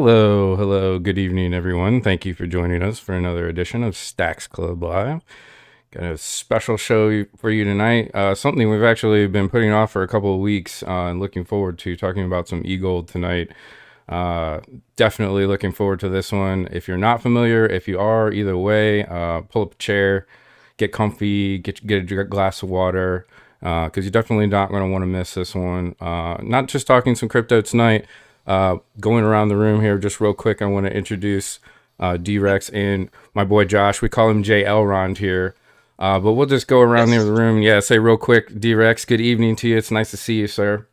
Hello, good evening, everyone. Thank you for joining us for another edition of STAXX.CLUB Live. Got a special show for you tonight. Something we've actually been putting off for a couple of weeks and looking forward to talking about some E-GLD tonight. Definitely looking forward to this one. If you're not familiar, if you are, either way, pull up a chair, get comfy, get a glass of water, because you're definitely not going to want to miss this one. Not just talking some crypto tonight. Going around the room here just real quick, I want to introduce D-Rex and my boy Josh. We call him J. Elrond here. But we'll just go around the room. Yeah, say real quick, D-Rex, good evening to you. It's nice to see you, sir.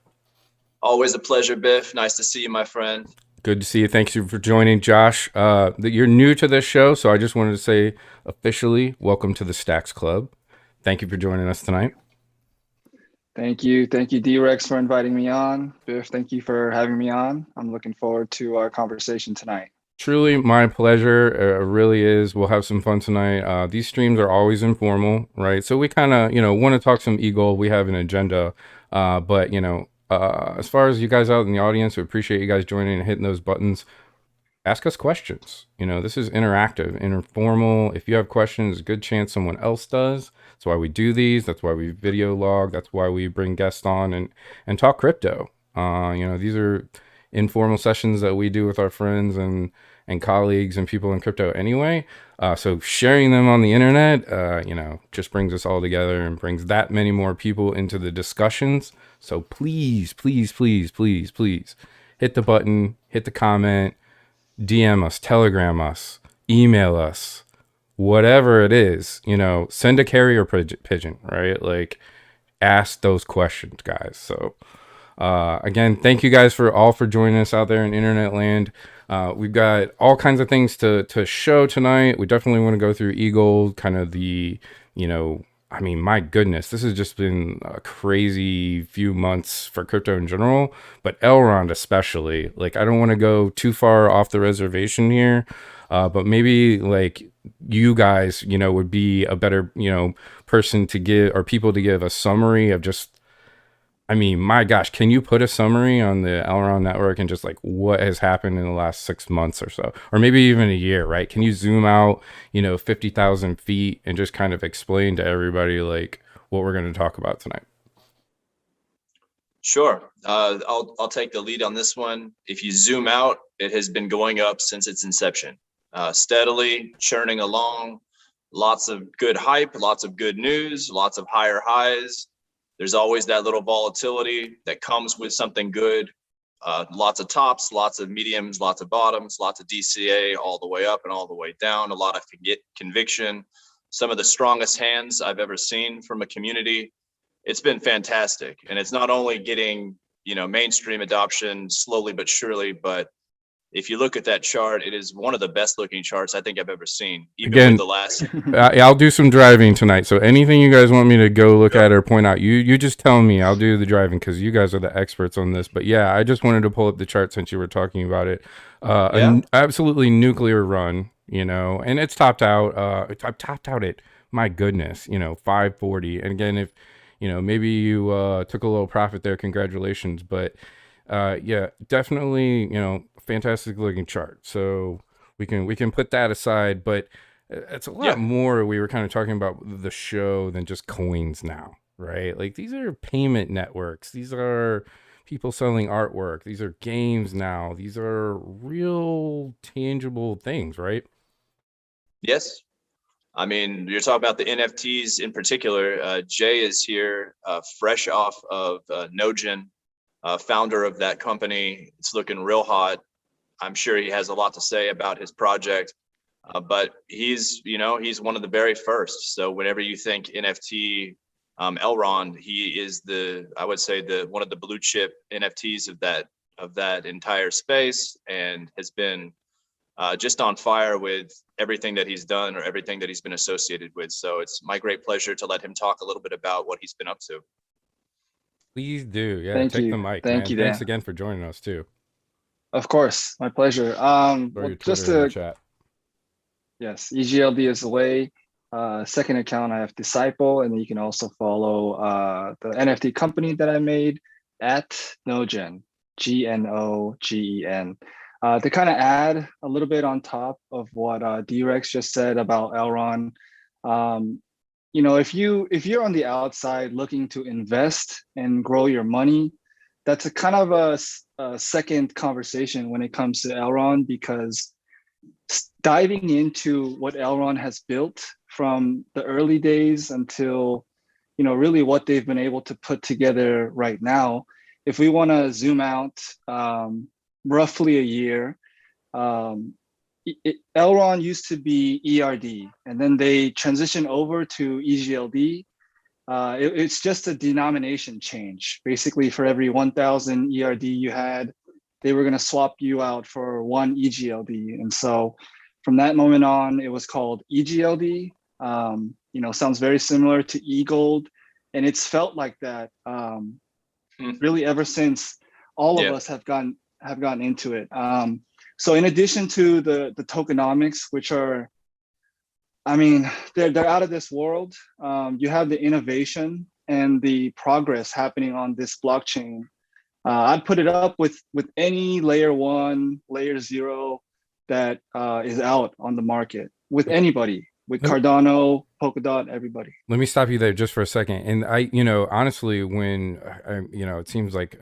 Always a pleasure, Biff. Nice to see you, my friend. Good to see you. Thank you for joining, Josh. You're new to this show, so I just wanted to say officially, welcome to the STAXX.CLUB. Thank you for joining us tonight. Thank you, D-Rex, for inviting me on. Biff, thank you for having me on. I'm looking forward to our conversation tonight. Truly my pleasure. It really is. We'll have some fun tonight. These streams are always informal, right? So we kind of, want to talk some E-GLD. We have an agenda, but as far as you guys out in the audience, we appreciate you guys joining and hitting those buttons. Ask us questions. This is interactive, informal. If you have questions, a good chance someone else does. That's why we do these. That's why we video log. That's why we bring guests on and talk crypto. These are informal sessions that we do with our friends and colleagues and people in crypto anyway. So sharing them on the internet, just brings us all together and brings that many more people into the discussions. So please, please, please, please, please hit the button, hit the comment, DM us, Telegram us, email us, whatever it is, send a carrier pigeon, right? Like, ask those questions, guys. So again, thank you guys for joining us out there in internet land. We've got all kinds of things to show tonight. We definitely want to go through E-GLD, kind of the, my goodness, this has just been a crazy few months for crypto in general, but Elrond especially. Like, I don't want to go too far off the reservation here, but maybe like you guys, would be a better, person to give, or people to give a summary of just, my gosh, can you put a summary on the Elrond network and just like what has happened in the last 6 months or so, or maybe even a year, right? Can you zoom out, 50,000 feet and just kind of explain to everybody like what we're going to talk about tonight? Sure. I'll take the lead on this one. If you zoom out, it has been going up since its inception, steadily churning along. Lots of good hype, lots of good news, lots of higher highs. There's always that little volatility that comes with something good. Lots of tops, lots of mediums, lots of bottoms, lots of DCA all the way up and all the way down. A lot of conviction. Some of the strongest hands I've ever seen from a community. It's been fantastic. And it's not only getting, mainstream adoption slowly but surely, but if you look at that chart, it is one of the best looking charts I think I've ever seen. Even Again, with the last. I'll do some driving tonight. So anything you guys want me to go look at or point out, you just tell me. I'll do the driving because you guys are the experts on this. But yeah, I just wanted to pull up the chart since you were talking about it. An absolutely nuclear run, and it's topped out. I've topped out at, my goodness, 540. And again, if maybe you took a little profit there, congratulations. But yeah, definitely, fantastic looking chart. So we can put that aside, but it's a lot more. We were kind of talking about the show than just coins now, right? Like, these are payment networks. These are people selling artwork. These are games now. These are real tangible things, right? Yes. You're talking about the NFTs in particular. Jay is here, fresh off of Nogen, founder of that company. It's looking real hot. I'm sure he has a lot to say about his project, but he's one of the very first. So whenever you think NFT, Elrond, he is I would say one of the blue chip NFTs of that entire space, and has been just on fire with everything that he's done or everything that he's been associated with. So it's my great pleasure to let him talk a little bit about what he's been up to. Please do. Yeah, Thank take you. the mic, Thank man. you, Thanks Dan. again for joining us too. Of course, my pleasure. Well, just to chat. Yes, E-GLD is the way. Second account, I have Disciple, and you can also follow the NFT company that I made at Nogen, GNOGEN. To kind of add a little bit on top of what D-Rex just said about Elrond, you know, if you're on the outside looking to invest and grow your money, that's a kind of a second conversation when it comes to Elrond, because diving into what Elrond has built from the early days until, you know, really what they've been able to put together right now. If we want to zoom out roughly a year, Elrond used to be ERD, and then they transitioned over to EGLD. It's just a denomination change. Basically, for every 1,000 ERD you had, they were going to swap you out for one EGLD. And so from that moment on, it was called EGLD. You know, sounds very similar to E-Gold. And it's felt like that really ever since all of us have gotten into it. So in addition to the tokenomics, which are, I mean, they're out of this world. You have the innovation and the progress happening on this blockchain. I'd put it up with any layer 1, layer 0 that is out on the market, with anybody, with Cardano, Polkadot, everybody. Let me stop you there just for a second. And I, you know, honestly, when you know, it seems like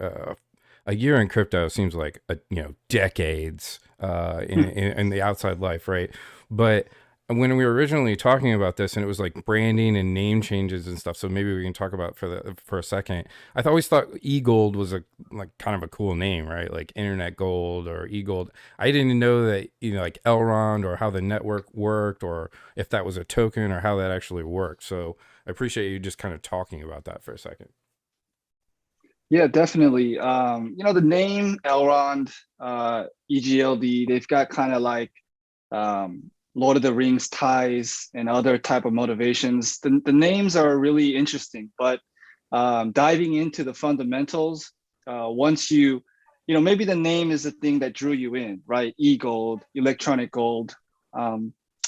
a year in crypto seems like you know, decades in the outside life, right? But when we were originally talking about this, and it was like branding and name changes and stuff, so maybe we can talk about for a second. I always thought E-Gold was like kind of a cool name, right? Like Internet Gold or E-Gold. I didn't know that, you know, like Elrond, or how the network worked, or if that was a token, or how that actually worked. So I appreciate you just kind of talking about that for a second. Yeah, definitely. You know, the name Elrond, EGLD, they've got kind of like Lord of the Rings ties and other type of motivations. The names are really interesting, but diving into the fundamentals, once you know, maybe the name is the thing that drew you in, right? E-Gold, electronic gold,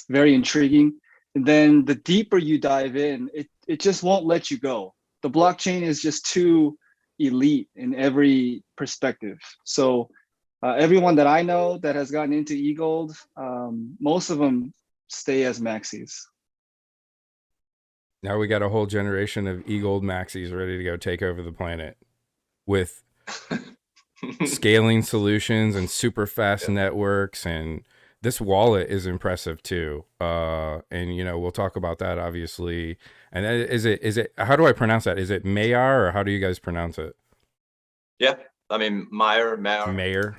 very intriguing. And then the deeper you dive in, it just won't let you go. The blockchain is just too elite in every perspective. So everyone that I know that has gotten into E-Gold, most of them stay as maxis. Now we got a whole generation of E-Gold maxis ready to go take over the planet with scaling solutions and super fast networks. And this wallet is impressive too. And you know, we'll talk about that obviously. And is it, how do I pronounce that? Is it MAIAR, or how do you guys pronounce it? Yeah, I mean, MAIAR.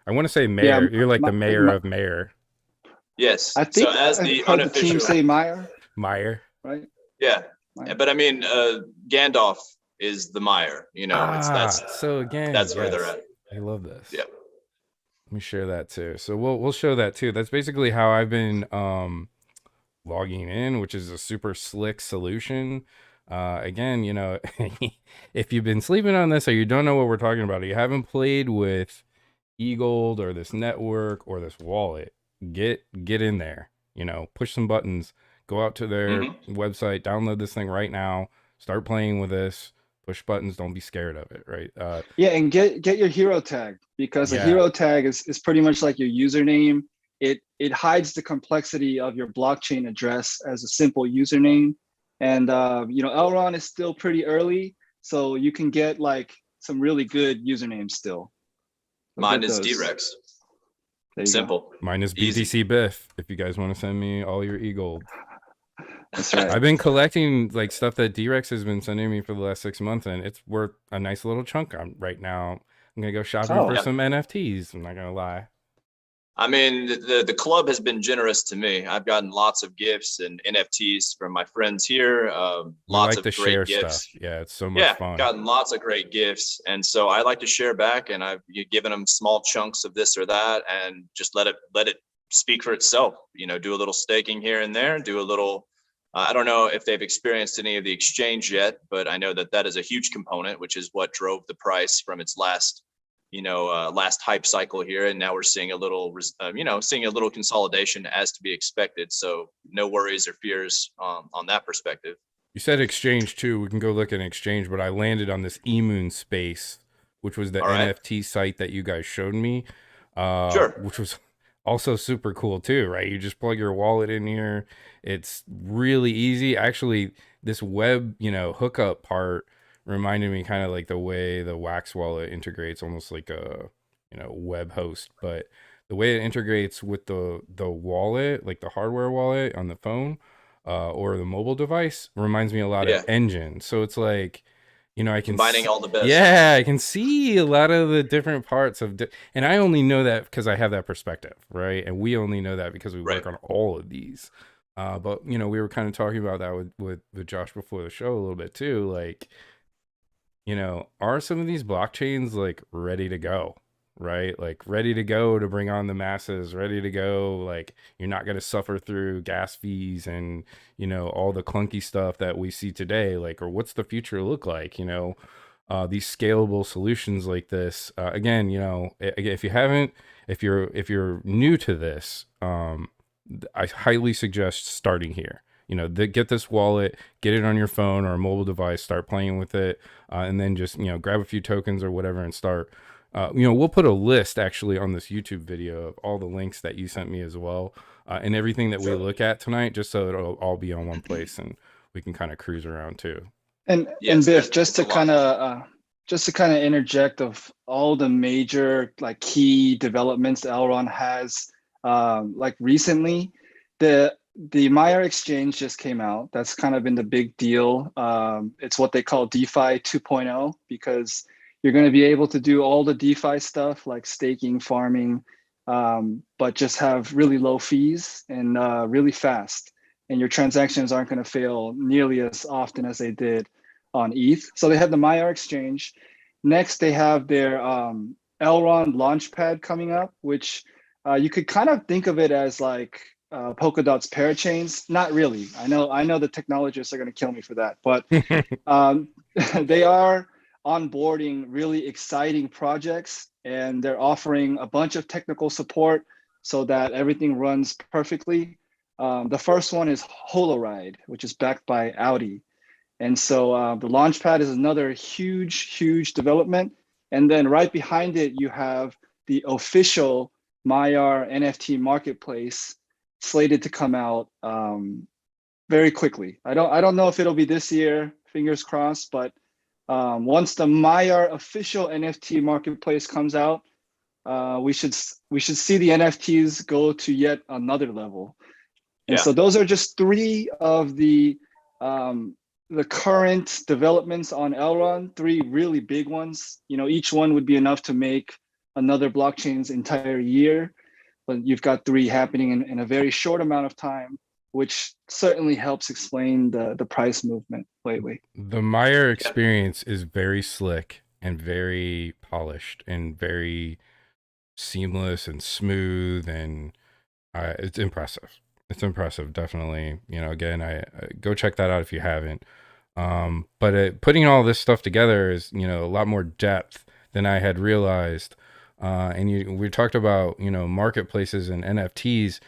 I want to say mayor. Yeah, You're like the mayor of mayor. Yes. I think so as the unofficial team say MAIAR. MAIAR. Right. Yeah. MAIAR. But I mean, Gandalf is the MAIAR. You know, that's so again, that's where they're at. I love this. Yeah. Let me share that too. So we'll show that too. That's basically how I've been logging in, which is a super slick solution. Again, you know, if you've been sleeping on this, or you don't know what we're talking about, or you haven't played with E-Gold or this network or this wallet, get in there, you know, push some buttons, go out to their website, download this thing right now, start playing with this, push buttons, don't be scared of it, right? Yeah, and get your hero tag, because a hero tag is pretty much like your username. It hides the complexity of your blockchain address as a simple username. And you know, Elrond is still pretty early, so you can get like some really good usernames still. Mine is D-Rex. Simple. Mine is BTC Biff, if you guys want to send me all your E-Gold. That's right. I've been collecting like stuff that D-Rex has been sending me for the last 6 months, and it's worth a nice little chunk. Right now, I'm gonna go shopping for some NFTs. I'm not gonna lie. I mean, the club has been generous to me. I've gotten lots of gifts and NFTs from my friends here. Lots of great gifts. Stuff. Yeah, it's so much fun. Gotten lots of great gifts, and so I like to share back. And I've given them small chunks of this or that, and just let it speak for itself. You know, do a little staking here and there. Do a little. I don't know if they've experienced any of the exchange yet, but I know that is a huge component, which is what drove the price from its last hype cycle here, and now we're seeing a little consolidation as to be expected. So no worries or fears on that perspective. You said exchange too. We can go look at an exchange, but I landed on this eMoon Space, which was the NFT site that you guys showed me. Sure. which was also super cool too, right? You just plug your wallet in here. It's really easy. Actually, this web, hookup part reminded me kind of like the way the Wax wallet integrates, almost like a, web host, but the way it integrates with the wallet, like the hardware wallet on the phone, or the mobile device, reminds me a lot of Yeah. Engine. So it's like, I can Combining all the best. yeah, I can see a lot of the different parts of and I only know that because I have that perspective, right? And we only know that because we Right. work on all of these. But we were kind of talking about that with Josh before the show a little bit too. Like, are some of these blockchains like ready to go? Right? Like ready to go to bring on the masses, ready to go. Like you're not going to suffer through gas fees and, all the clunky stuff that we see today. Like, or what's the future look like? These scalable solutions like this. Again, if you haven't, if you're new to this, I highly suggest starting here. Get this wallet, get it on your phone or a mobile device, start playing with it, and then just grab a few tokens or whatever and start. We'll put a list actually on this YouTube video of all the links that you sent me as well, and everything that we Sure. look at tonight, just so it'll all be on one place and we can kind of cruise around too. And Yes, Biff, it's a lot. just to kind of interject of all the major like key developments Elrond has, like recently, the MAIAR exchange just came out. That's kind of been the big deal. It's what they call DeFi 2.0 because you're going to be able to do all the DeFi stuff like staking, farming, but just have really low fees and really fast. And your transactions aren't going to fail nearly as often as they did on ETH. So they have the MAIAR exchange. Next, they have their Elrond launchpad coming up, which you could kind of think of it as like Polkadot's parachains. Not really. I know the technologists are going to kill me for that, but they are onboarding really exciting projects, and they're offering a bunch of technical support so that everything runs perfectly. The first one is Holoride, which is backed by Audi. And so the Launchpad is another huge development. And then right behind it, you have the official MAIAR NFT marketplace slated to come out very quickly. I don't know if it'll be this year, fingers crossed, but once the MAIAR official NFT marketplace comes out, we should see the NFTs go to yet another level. And so those are just three of the current developments on Elrond, three really big ones. Each one would be enough to make another blockchain's entire year, but you've got three happening in a very short amount of time, which certainly helps explain the price movement lately. The MAIAR experience is very slick and very polished and very seamless and smooth, and it's impressive. It's impressive, definitely. Again, I go check that out if you haven't. But putting all this stuff together is, a lot more depth than I had realized. And we talked about, marketplaces and NFTs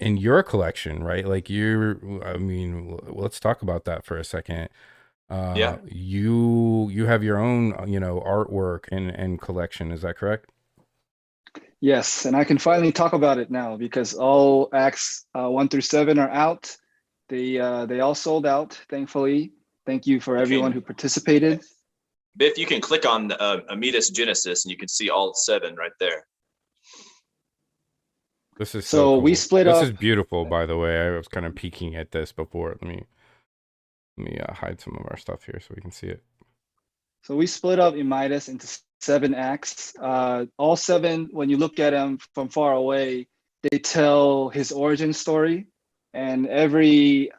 in your collection, right? Like let's talk about that for a second. You have your own, artwork and collection. Is that correct? Yes, and I can finally talk about it now because all acts 1 through 7 are out. They all sold out, thankfully. Thank you for everyone who participated. Biff, you can click on Amidas Genesis and you can see all 7 right there. This is so cool. We split up. This is beautiful, by the way. I was kind of peeking at this before. Let me hide some of our stuff here so we can see it. So we split up Midas into 7 acts. All 7, when you look at them from far away, they tell his origin story. And every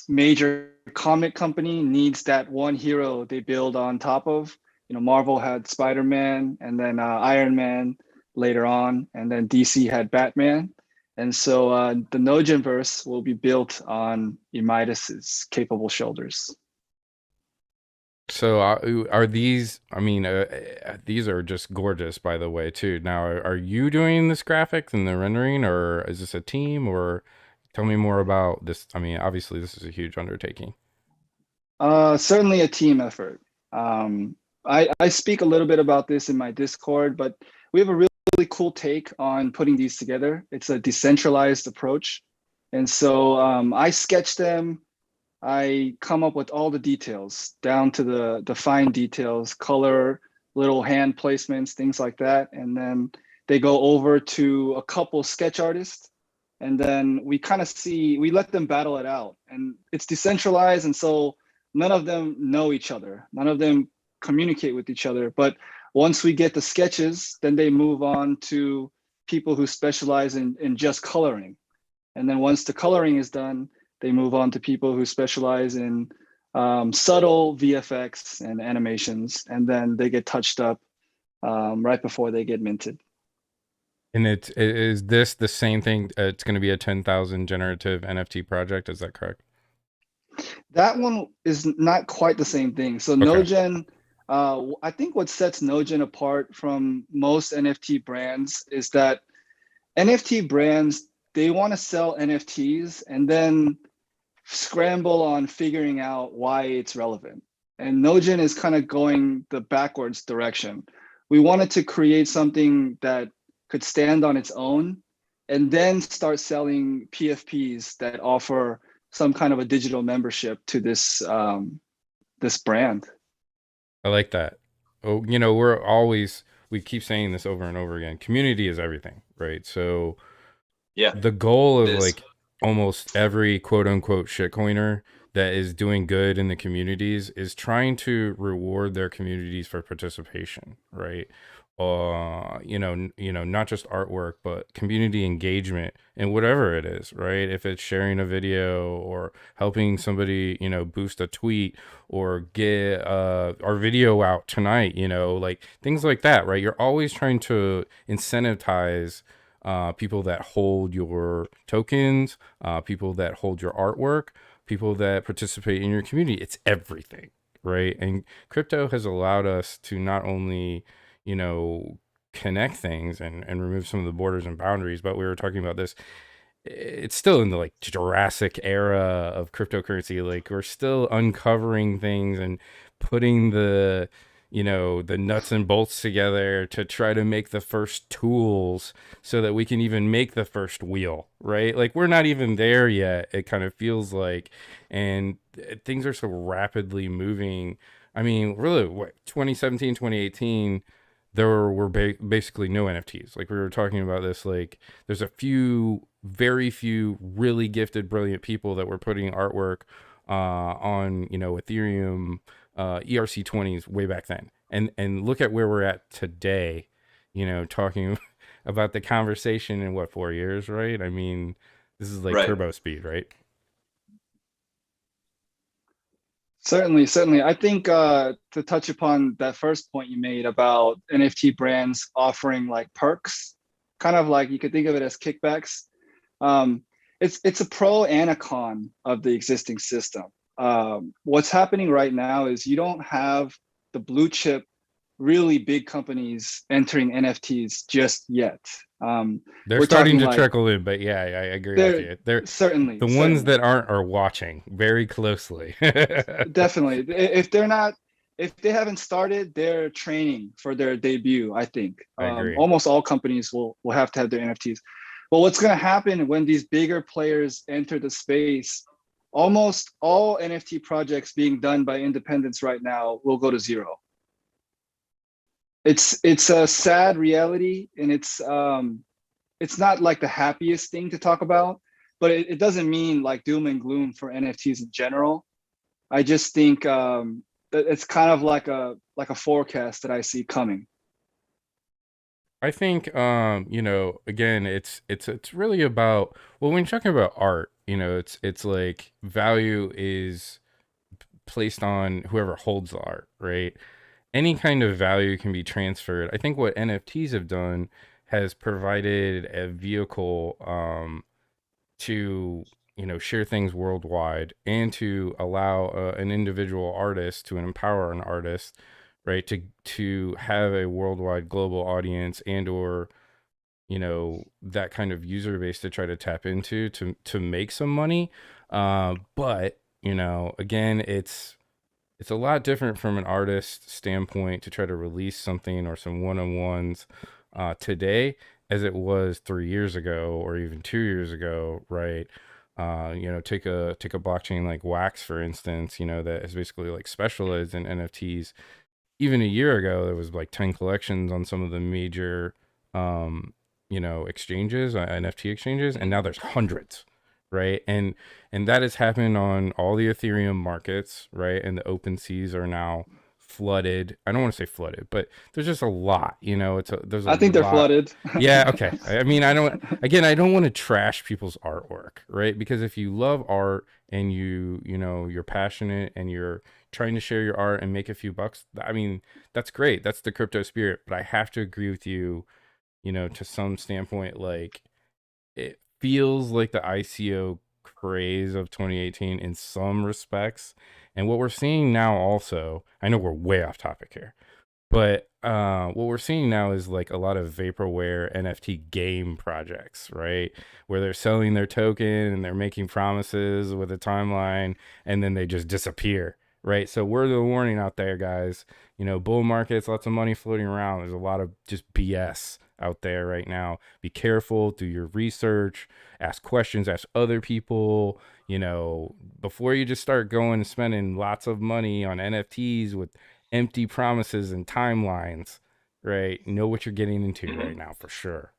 major comic company needs that one hero they build on top of. Marvel had Spider-Man, and then Iron Man later on, and then DC had Batman. And so the Nojinverse will be built on Midas's capable shoulders. So are these, these are just gorgeous, by the way, too. Now, are you doing this graphics and the rendering, or is this a team, or tell me more about this? Obviously this is a huge undertaking. Certainly a team effort. I speak a little bit about this in my Discord, but we have a really cool take on putting these together. It's a decentralized approach. And so I sketch them. I come up with all the details down to the fine details, color, little hand placements, things like that. And then they go over to a couple sketch artists. And then we kind of we let them battle it out. And it's decentralized. And so none of them know each other. None of them communicate with each other. But once we get the sketches, then they move on to people who specialize in just coloring. And then once the coloring is done, they move on to people who specialize in subtle VFX and animations, and then they get touched up right before they get minted. And is this the same thing? It's going to be a 10,000 generative NFT project. Is that correct? That one is not quite the same thing. So okay. Nogen, I think what sets Nogen apart from most NFT brands is that NFT brands, they want to sell NFTs and then scramble on figuring out why it's relevant. And Nogen is kind of going the backwards direction. We wanted to create something that could stand on its own and then start selling PFPs that offer some kind of a digital membership to this this brand. I like that. Oh, you know, we keep saying this over and over again. Community is everything, right? So yeah, the goal of like almost every quote unquote shitcoiner that is doing good in the communities is trying to reward their communities for participation, right? You know, not just artwork, but community engagement and whatever it is, right? If it's sharing a video or helping somebody, you know, boost a tweet or get our video out tonight, you know, like things like that, right? You're always trying to incentivize people that hold your tokens, people that hold your artwork, people that participate in your community. It's everything, right? And crypto has allowed us to not only, you know, connect things and remove some of the borders and boundaries, but we were talking about this, it's still in the like Jurassic era of cryptocurrency. Like we're still uncovering things and putting the, you know, the nuts and bolts together to try to make the first tools so that we can even make the first wheel, right? Like we're not even there yet, it kind of feels like, and things are so rapidly moving. I mean, really, what, 2017, 2018, there were basically no NFTs. Like we were talking about this, like there's very few really gifted, brilliant people that were putting artwork on, you know, Ethereum, ERC20s way back then. And look at where we're at today, you know, talking about the conversation in what, 4 years, right? I mean, this is like turbo speed, right? Certainly. I think to touch upon that first point you made about NFT brands offering like perks, kind of like you could think of it as kickbacks. It's a pro and a con of the existing system. What's happening right now is you don't have the blue chip, really big companies entering NFTs just yet. They're starting to trickle in, but yeah, I agree with you. They're certainly the ones that aren't are watching very closely. Definitely. If they haven't started, they're training for their debut, I think. I agree. Almost all companies will have to have their NFTs. But what's going to happen when these bigger players enter the space, almost all NFT projects being done by independents right now will go to zero. It's a sad reality, and it's not like the happiest thing to talk about, but it doesn't mean like doom and gloom for NFTs in general. I just think that it's kind of like a forecast that I see coming. I think you know, again, it's really about, well, when you're talking about art, you know, it's like value is placed on whoever holds the art, right? Any kind of value can be transferred. I think what NFTs have done has provided a vehicle to, you know, share things worldwide and to allow an individual artist, to empower an artist, right, to have a worldwide global audience and or, you know, that kind of user base to try to tap into to make some money. But, you know, again, it's a lot different from an artist standpoint to try to release something or some one-on-ones today as it was 3 years ago or even 2 years ago, right? Take a blockchain like Wax, for instance, that is basically like specialized in NFTs. Even a year ago, there was like 10 collections on some of the major, exchanges, NFT exchanges, and now there's hundreds, right? And that has happened on all the Ethereum markets, right? And the open seas are now flooded. I don't want to say flooded, but there's just a lot, there's a I think they're lot. flooded. Yeah, okay. I mean, I don't want to trash people's artwork, right? Because if you love art and you're passionate and you're trying to share your art and make a few bucks, I mean, that's great. That's the crypto spirit. But I have to agree with you, to some standpoint, like it feels like the ICO craze of 2018 in some respects. And what we're seeing now also, I know we're way off topic here, but what we're seeing now is like a lot of vaporware NFT game projects, right? Where they're selling their token and they're making promises with a timeline and then they just disappear, right? So word of warning out there, guys. Bull markets, lots of money floating around. There's a lot of just BS out there right now. Be careful, do your research, ask questions, ask other people, before you just start going and spending lots of money on NFTs with empty promises and timelines, right? Know what you're getting into right now for sure.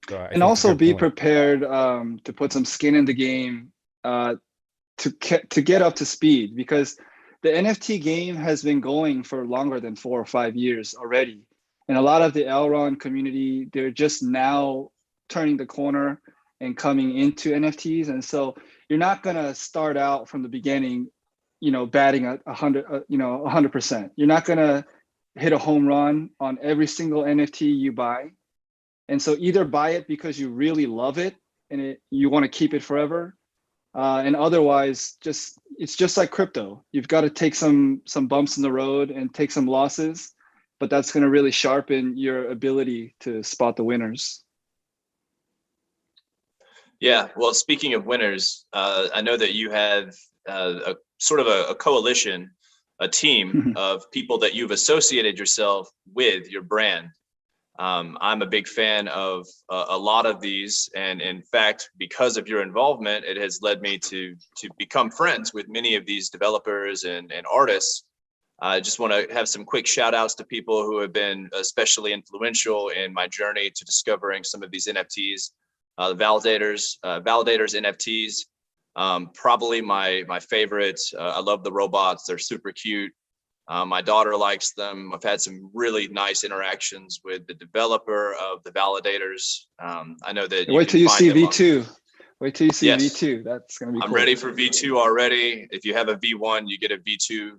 So I And think it's a also good be point. prepared to put some skin in the game to get up to speed, because the NFT game has been going for longer than 4 or 5 years already. And a lot of the Elrond community, they're just now turning the corner and coming into NFTs. And so you're not gonna start out from the beginning, batting 100%. You're not gonna hit a home run on every single NFT you buy. And so either buy it because you really love it and you want to keep it forever, and otherwise it's just like crypto. You've got to take some bumps in the road and take some losses, but that's going to really sharpen your ability to spot the winners. Yeah, well, speaking of winners, I know that you have a sort of a coalition, a team of people that you've associated yourself with, your brand. I'm a big fan of a lot of these, and in fact, because of your involvement, it has led me to become friends with many of these developers and artists. I just want to have some quick shout outs to people who have been especially influential in my journey to discovering some of these NFTs, validators, NFTs. Probably my favorite. I love the robots. They're super cute. My daughter likes them. I've had some really nice interactions with the developer of the validators. I know that Wait till you see V2. Wait till you see V2. That's going to be cool. I'm ready for V2 already. If you have a V1, you get a V2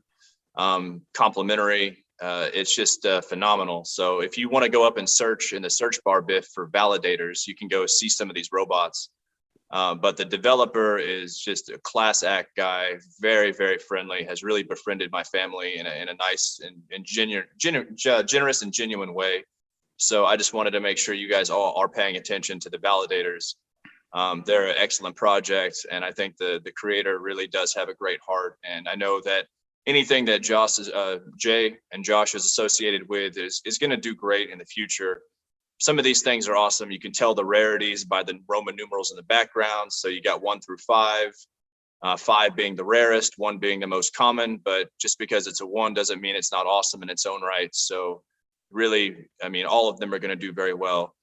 complimentary. It's just phenomenal. So if you want to go up and search in the search bar, Biff, for validators, you can go see some of these robots. But the developer is just a class act guy, very, very friendly, has really befriended my family in a nice and generous and genuine way. So I just wanted to make sure you guys all are paying attention to the validators. They're an excellent project, and I think the creator really does have a great heart. And I know that anything that Jay and Josh is associated with is going to do great in the future. Some of these things are awesome. You can tell the rarities by the Roman numerals in the background. So you got 1 through 5, 5 being the rarest, 1 being the most common, but just because it's a 1 doesn't mean it's not awesome in its own right. So really, I mean, all of them are going to do very well.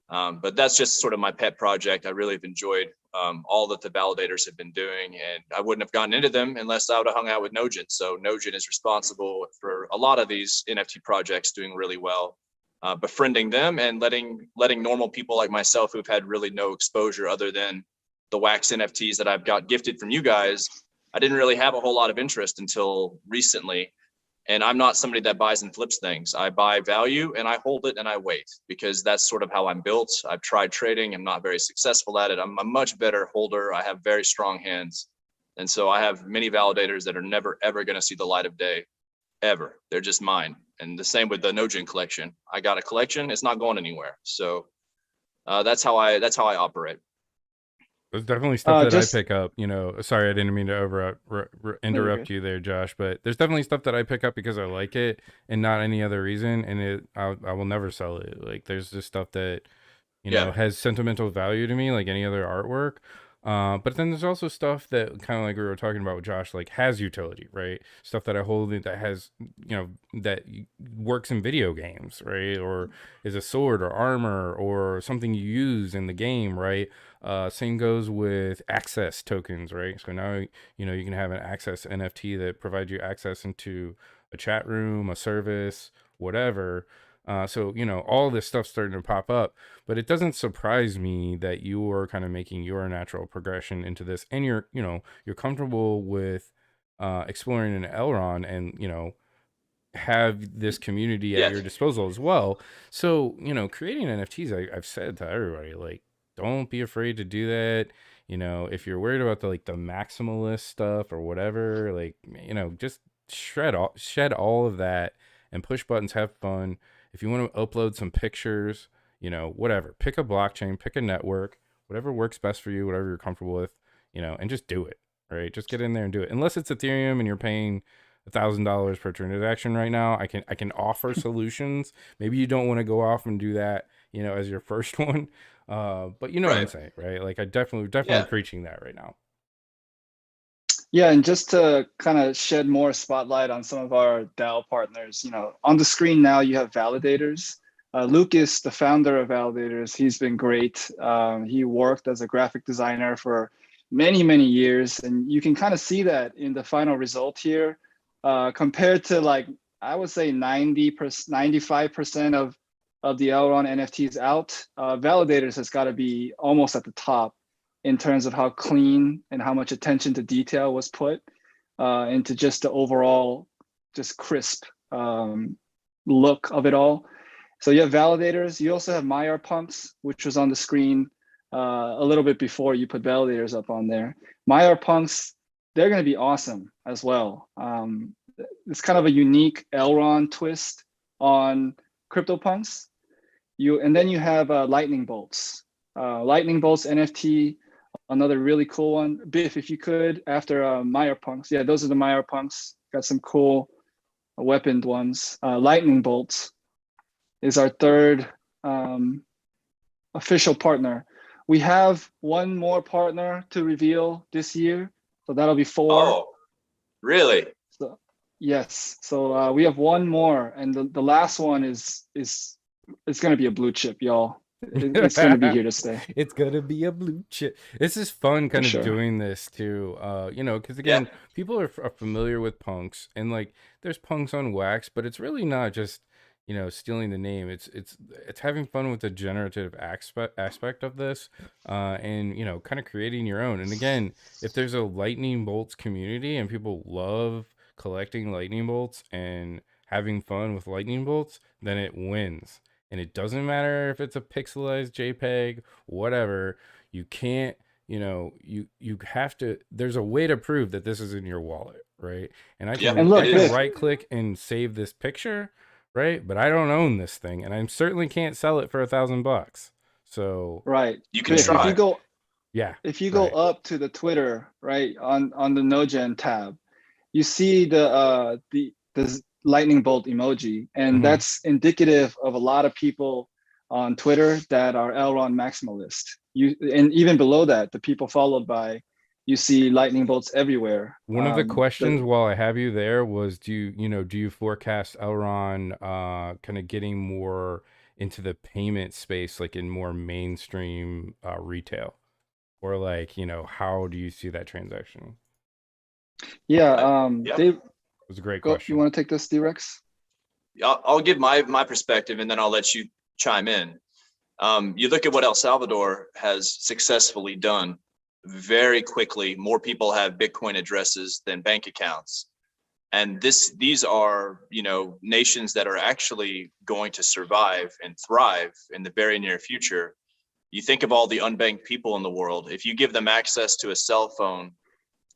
But that's just sort of my pet project. I really have enjoyed all that the validators have been doing, and I wouldn't have gotten into them unless I would have hung out with Nogin. So Nogin is responsible for a lot of these NFT projects doing really well. Befriending them and letting normal people like myself who've had really no exposure other than the wax NFTs that I've got gifted from you guys. I didn't really have a whole lot of interest until recently. And I'm not somebody that buys and flips things. I buy value and I hold it and I wait, because that's sort of how I'm built. I've tried trading. I'm not very successful at it. I'm a much better holder. I have very strong hands. And so I have many validators that are never, ever going to see the light of day. Ever. They're just mine. And the same with the Nogin collection. I got a collection, it's not going anywhere. So that's how I operate. There's definitely stuff that I Just pick up, sorry, I didn't mean to no, you're interrupt good. you there, Josh, but there's definitely stuff that I pick up because I like it and not any other reason. And I will never sell it. Like there's just stuff that, Yeah. has sentimental value to me, like any other artwork. But then there's also stuff that kind of like we were talking about with Josh, like has utility, right? Stuff that I hold that has, works in video games, right? Or is a sword or armor or something you use in the game, right? Same goes with access tokens, right? So now, you can have an access NFT that provides you access into a chat room, a service, whatever. So, all this stuff's starting to pop up, but it doesn't surprise me that you're kind of making your natural progression into this and you're comfortable with exploring an Elrond and, have this community at Yeah. your disposal as well. So, creating NFTs, I've said to everybody, like, don't be afraid to do that. If you're worried about the maximalist stuff or whatever, like, just shed all of that and push buttons, have fun. If you want to upload some pictures, whatever, pick a blockchain, pick a network, whatever works best for you, whatever you're comfortable with, and just do it, right? Just get in there and do it. Unless it's Ethereum and you're paying $1,000 per transaction right now, I can offer solutions. Maybe you don't want to go off and do that, as your first one. But you know what I'm Right. saying, right? Like I definitely Yeah. preaching that right now. Yeah, and just to kind of shed more spotlight on some of our DAO partners, on the screen now you have validators. Lucas, the founder of Validators, he's been great. He worked as a graphic designer for many, many years, and you can kind of see that in the final result here. Compared to like, I would say 90%, 95% of the Elrond NFTs out, Validators has got to be almost at the top in terms of how clean and how much attention to detail was put into just the overall, just crisp look of it all. So you have validators. You also have MAIAR punks, which was on the screen a little bit before you put validators up on there. MAIAR punks, they're going to be awesome as well. It's kind of a unique Elrond twist on CryptoPunks. And then you have lightning bolts. Lightning bolts NFT, another really cool one. Biff, if you could, after MAIAR punks. Yeah, those are the MAIAR punks. Got some cool weaponed ones. Lightning bolts is our third official partner. We have one more partner to reveal this year, so that'll be 4. Oh, really? So yes, so we have one more, and the last one is it's gonna be a blue chip, y'all. It's gonna be here to stay It's gonna be a blue chip. This is fun, for kind of sure. doing this too. Because Yeah. again, people are familiar with punks, and like, there's punks on wax, but it's really not just stealing the name. It's having fun with the generative aspect of this, and kind of creating your own. And again, if there's a lightning bolts community and people love collecting lightning bolts and having fun with lightning bolts, then it wins. And it doesn't matter if it's a pixelized JPEG, whatever. You can't, you have to. There's a way to prove that this is in your wallet, right? And I Yeah. can And I look, It can is. Biff, right click and save this picture, right? But I don't own this thing, and I certainly can't sell it for $1,000. So right? You can Biff, try. yeah, if you go right. up to the Twitter, right, on the NoGen tab, you see the lightning bolt emoji, and Hmm. that's indicative of a lot of people on Twitter that are Elrond maximalist. And even below that, the people followed by, you see lightning bolts everywhere. One of the questions The while I have you there was, do you forecast Elrond kind of getting more into the payment space, like in more mainstream retail? Or like, how do you see that transaction? Yeah, Yeah. Dave, It was a great go. You question. want to take this, D-Rex? I'll give my perspective and then I'll let you chime in. You look at what El Salvador has successfully done very quickly. More people have Bitcoin addresses than bank accounts. And these are, nations that are actually going to survive and thrive in the very near future. You think of all the unbanked people in the world. If you give them access to a cell phone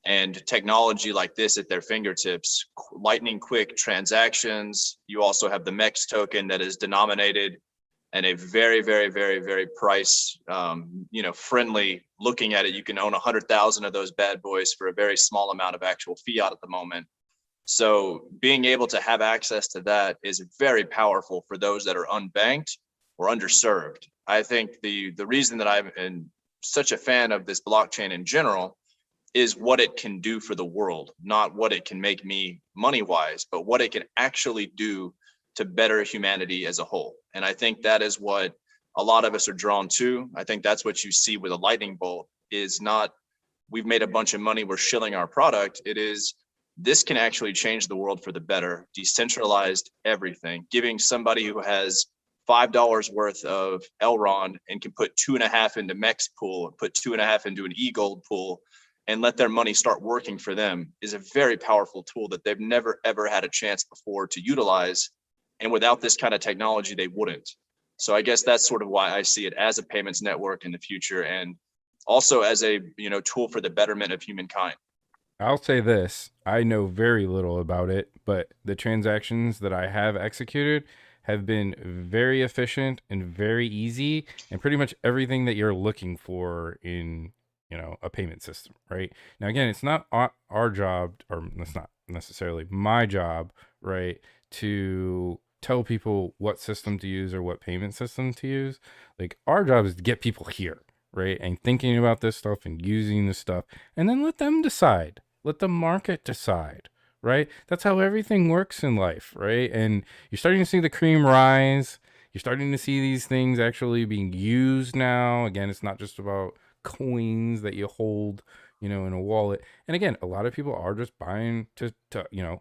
and technology like this at their fingertips, lightning quick transactions. You also have the MEX token that is denominated and a very, very, very, very price, friendly. Looking at it, you can own 100,000 of those bad boys for a very small amount of actual fiat at the moment. So being able to have access to that is very powerful for those that are unbanked or underserved. I think the reason that I'm such a fan of this blockchain in general is what it can do for the world, not what it can make me money wise, but what it can actually do to better humanity as a whole. And I think that is what a lot of us are drawn to. I think that's what you see with a lightning bolt is not, we've made a bunch of money, we're shilling our product. It is, this can actually change the world for the better, decentralized everything, giving somebody who has $5 worth of Elrond and can put 2.5 into Mex pool, put 2.5 into an E-GLD pool, and let their money start working for them is a very powerful tool that they've never, ever had a chance before to utilize. And without this kind of technology, they wouldn't. So I guess that's sort of why I see it as a payments network in the future, and also as a tool for the betterment of humankind. I'll say this, I know very little about it, but the transactions that I have executed have been very efficient and very easy, and pretty much everything that you're looking for in a payment system, right? Now again, it's not our job, or it's not necessarily my job, right, to tell people what system to use or what payment system to use. Like, our job is to get people here, right, and thinking about this stuff and using this stuff, and then let them decide, let the market decide, right? That's how everything works in life, right? And you're starting to see the cream rise. You're starting to see these things actually being used now. Again, it's not just about coins that you hold, in a wallet. And again, a lot of people are just buying to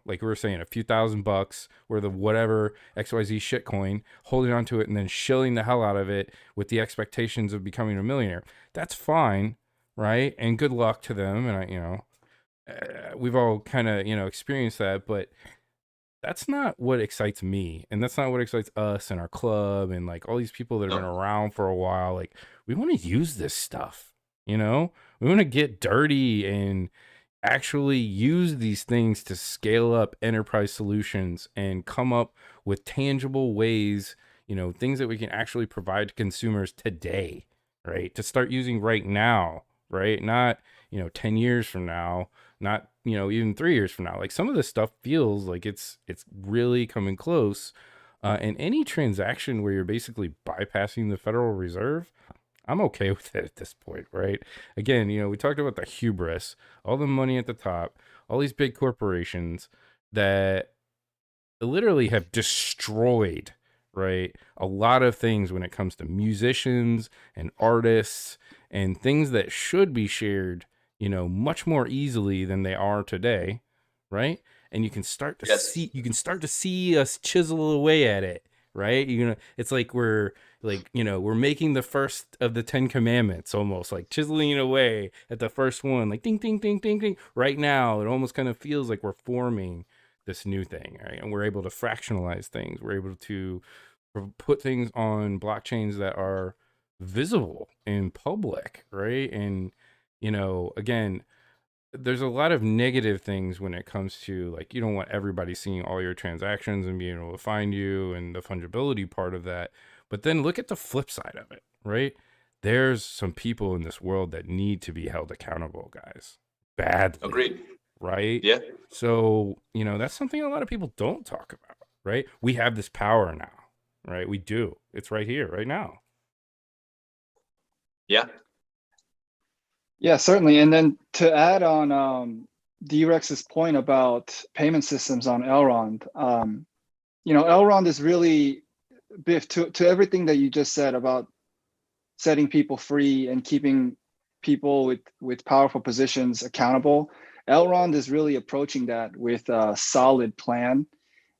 like we were saying, a few $1,000s worth of whatever XYZ shitcoin, holding onto it and then shilling the hell out of it with the expectations of becoming a millionaire. That's fine, right? And good luck to them. And we've all kind of, experienced that, but that's not what excites me. And that's not what excites us and our club and like all these people that have been around for a while. Like, we want to use this stuff, we want to get dirty and actually use these things to scale up enterprise solutions and come up with tangible ways, things that we can actually provide to consumers today, right? To start using right now, right? Not, 10 years from now, not, even 3 years from now. Like, some of this stuff feels like it's really coming close. And any transaction where you're basically bypassing the Federal Reserve, I'm okay with it at this point, right? Again, we talked about the hubris, all the money at the top, all these big corporations that literally have destroyed, right, a lot of things when it comes to musicians and artists and things that should be shared, much more easily than they are today, right? And you can start to see us chisel away at it, right? It's like we're making the first of the 10 commandments, almost like chiseling away at the first one, like ding, ding, ding, ding, ding. Right now, it almost kind of feels like we're forming this new thing, right? And we're able to fractionalize things. We're able to put things on blockchains that are visible in public, right? And, again, there's a lot of negative things when it comes to, like, you don't want everybody seeing all your transactions and being able to find you and the fungibility part of that. But then look at the flip side of it, right? There's some people in this world that need to be held accountable, guys. Badly. Agreed. Right? Yeah. So, that's something a lot of people don't talk about, right? We have this power now, right? We do. It's right here, right now. Yeah. Yeah, certainly. And then to add on D-Rex's point about payment systems on Elrond, Elrond is really, Biff, to everything that you just said about setting people free and keeping people with powerful positions accountable. Elrond is really approaching that with a solid plan.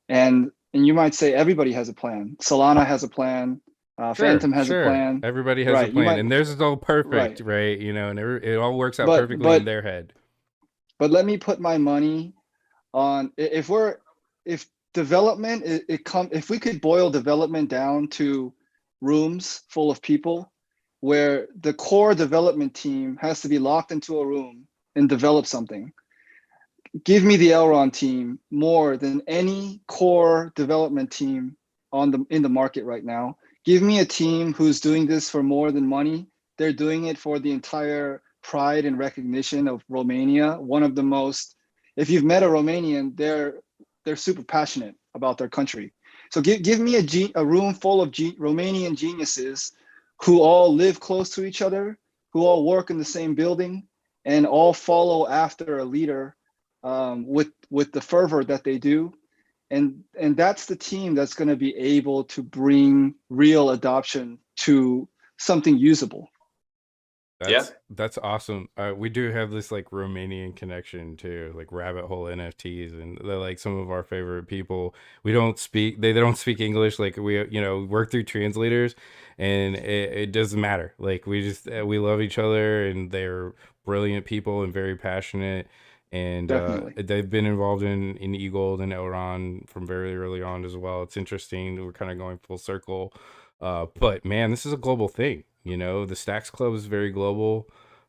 And you might say everybody has a plan. Solana has a plan. Phantom has a plan. Everybody has a plan, and theirs is all perfect, right? And it all works out perfectly in their head. But let me put my money on if development if we could boil development down to rooms full of people, where the core development team has to be locked into a room and develop something. Give me the Elrond team more than any core development team in the market right now. Give me a team who's doing this for more than money. They're doing it for the entire pride and recognition of Romania. One of the most, if you've met a Romanian, they're super passionate about their country. So give me a room full of Romanian geniuses who all live close to each other, who all work in the same building, and all follow after a leader with the fervor that they do. And that's the team that's going to be able to bring real adoption to something usable. That's awesome. We do have this like Romanian connection too, like rabbit hole NFTs, and they're like some of our favorite people. They don't speak English. Like we, work through translators, and it doesn't matter. Like we love each other, and they're brilliant people and very passionate. And Definitely. they've been involved in E-GLD and Elrond from very early on as well. It's interesting. We're kind of going full circle. But man, this is a global thing. The STAXX.CLUB is very global.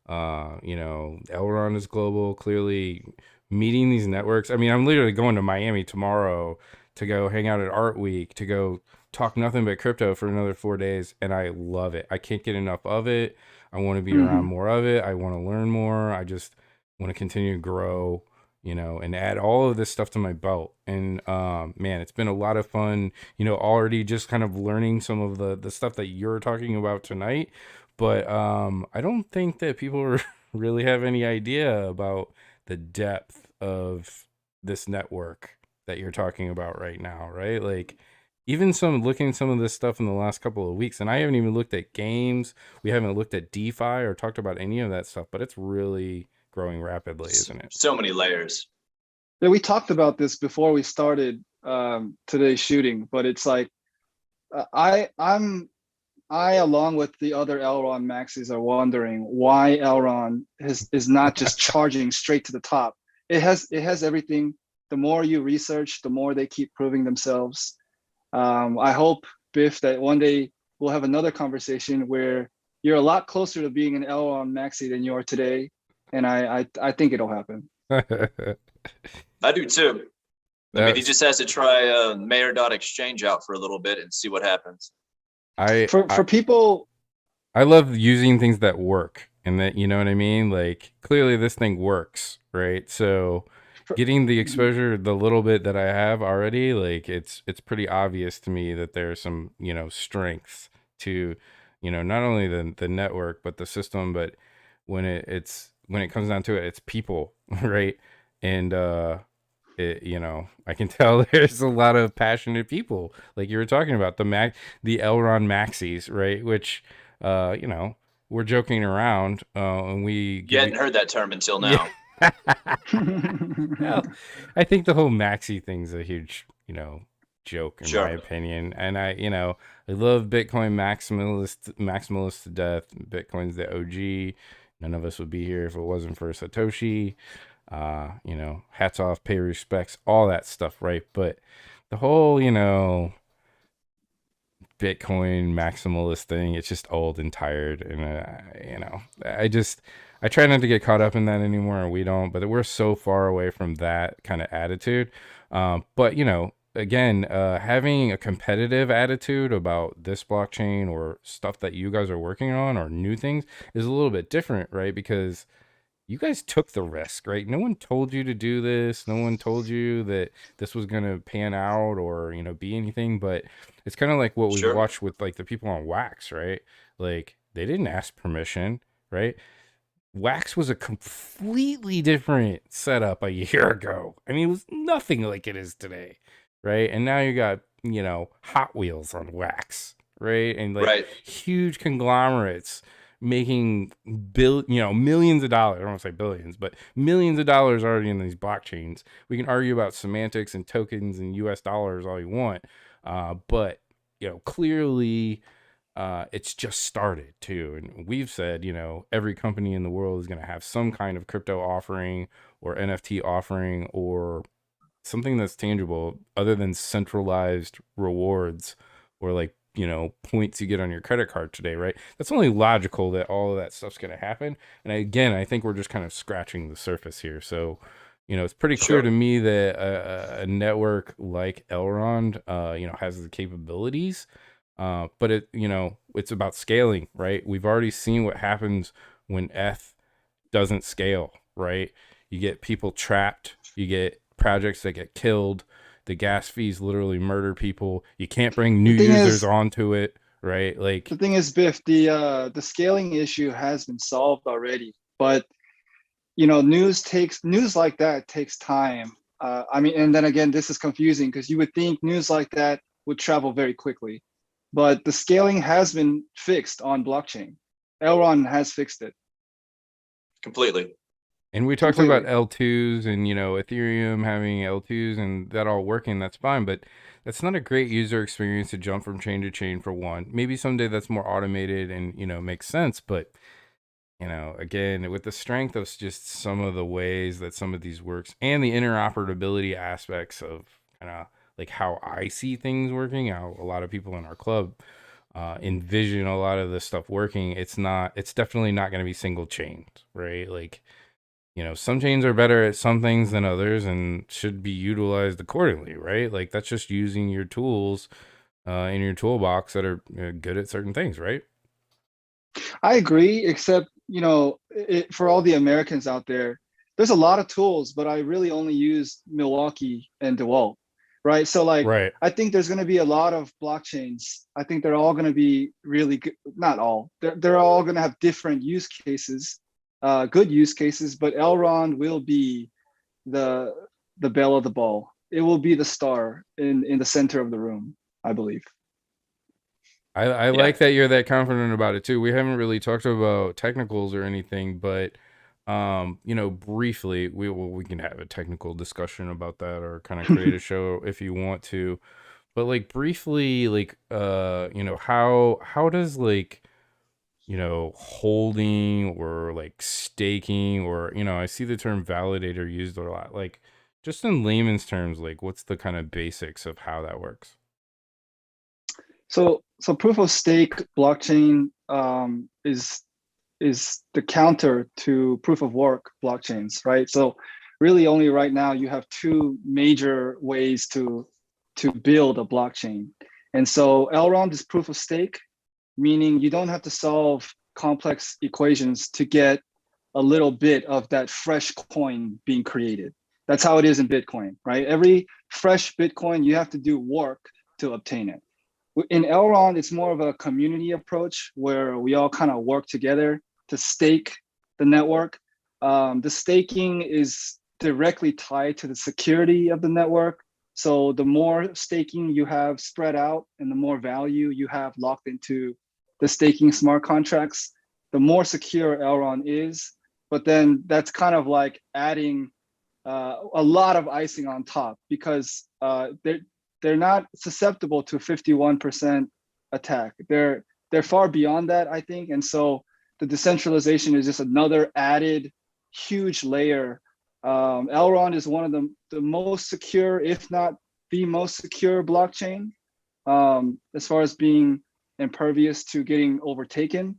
Elrond is global. Clearly, meeting these networks. I mean, I'm literally going to Miami tomorrow to go hang out at Art Week, to go talk nothing but crypto for another 4 days, and I love it. I can't get enough of it. I want to be around more of it. I want to learn more. I just want to continue to grow, and add all of this stuff to my belt. And man, it's been a lot of fun, already just kind of learning some of the stuff that you're talking about tonight. But I don't think that people really have any idea about the depth of this network that you're talking about right now, right? Like even looking at some of this stuff in the last couple of weeks, and I haven't even looked at games. We haven't looked at DeFi or talked about any of that stuff, but it's really growing rapidly, isn't it? So many layers. Yeah, we talked about this before we started today's shooting, but it's like I along with the other Elrond maxis are wondering why Elrond is not just charging straight to the top. It has everything. The more you research, the more they keep proving themselves. I hope, Biff, that one day we'll have another conversation where you're a lot closer to being an Elrond maxi than you are today, and I think it'll happen. I do too. I mean, he just has to try MAIAR.exchange out for a little bit and see what happens. For people, I love using things that work, and that, you know what I mean? Like clearly this thing works, right? So getting the exposure, the little bit that I have already, like it's pretty obvious to me that there's some, strengths to, not only the network, but the system, but when it comes down to it, it's people, right? And I can tell there's a lot of passionate people, like you were talking about, the Elrond maxis, right? Which, we're joking around, and we hadn't heard that term until now. Well, I think the whole maxi thing's a huge, joke in my opinion. And I love Bitcoin maximalist to death. Bitcoin's the OG. None of us would be here if it wasn't for Satoshi. Hats off, pay respects, all that stuff, right? But the whole, Bitcoin maximalist thing, it's just old and tired. And, I try not to get caught up in that anymore, and we don't, but we're so far away from that kind of attitude. But, again, having a competitive attitude about this blockchain or stuff that you guys are working on or new things is a little bit different, right? Because you guys took the risk, right? No one told you to do this. No one told you that this was going to pan out or, be anything. But it's kind of like what we watched with like the people on Wax, right? Like they didn't ask permission, right? Wax was a completely different setup a year ago. I mean, it was nothing like it is today, right? And now you got, Hot Wheels on Wax, right? And like huge conglomerates making millions of dollars. I don't want to say billions, but millions of dollars already in these blockchains. We can argue about semantics and tokens and US dollars all you want, but clearly it's just started too. And we've said, every company in the world is going to have some kind of crypto offering or NFT offering or something that's tangible other than centralized rewards or like points you get on your credit card today, right? That's only logical that all of that stuff's going to happen. And again, I think we're just kind of scratching the surface here. So, it's pretty clear to me that a network like Elrond, has the capabilities But it, it's about scaling, right? We've already seen what happens when ETH doesn't scale, right? You get people trapped, you get projects that get killed, the gas fees literally murder people. You can't bring new The thing users is, onto it, right? the Like, thing is, Biff, the scaling issue has been solved already, but news like that takes time. I mean, and then again, this is confusing because you would think news like that would travel very quickly, but the scaling has been fixed on blockchain. Elrond has fixed it completely. and we talked about completely. L2s and, Ethereum having L2s and that all working, that's fine, but that's not a great user experience to jump from chain to chain for one. Maybe someday that's more automated and, makes sense, but again, with the strength of just some of the ways that some of these works and the interoperability aspects of kind of like how I see things working, how a lot of people in our club envision a lot of this stuff working, it's definitely not going to be single chained, right? Like, some chains are better at some things than others and should be utilized accordingly, right? Like, that's just using your tools in your toolbox that are good at certain things, right? I agree, except for all the Americans out there, there's a lot of tools, but I really only use Milwaukee and DeWalt, right? So like, Right. I think there's going to be a lot of blockchains. I think they're all going to be really good. Not all. They're all going to have different use cases, good use cases. But Elrond will be the the belle of the ball. It will be the star in the center of the room, I believe. I Yeah. like that you're that confident about it too. We haven't really talked about technicals or anything, but briefly, we can have a technical discussion about that or kind of create a show if you want to. But like briefly, like how does like holding or like staking or I see the term validator used a lot. Like just in layman's terms, like what's the kind of basics of how that works? So proof of stake blockchain is the counter to proof of work blockchains, right? So really only right now you have two major ways to build a blockchain. And so Elrond is proof of stake, meaning you don't have to solve complex equations to get a little bit of that fresh coin being created. That's how it is in Bitcoin, right? Every fresh Bitcoin, you have to do work to obtain it. In Elrond, it's more of a community approach where we all kind of work together to stake the network. The staking is directly tied to the security of the network. So the more staking you have spread out and the more value you have locked into the staking smart contracts, the more secure Elrond is. But then that's kind of like adding a lot of icing on top because they're not susceptible to 51% attack. They're far beyond that, I think. And so the decentralization is just another added huge layer. Elrond is one of the most secure, if not the most secure blockchain, as far as being impervious to getting overtaken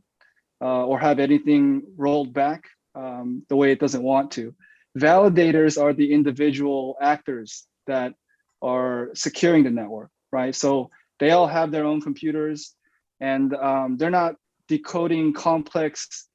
or have anything rolled back the way it doesn't want to. Validators are the individual actors that are securing the network, right? So they all have their own computers and they're not decoding complex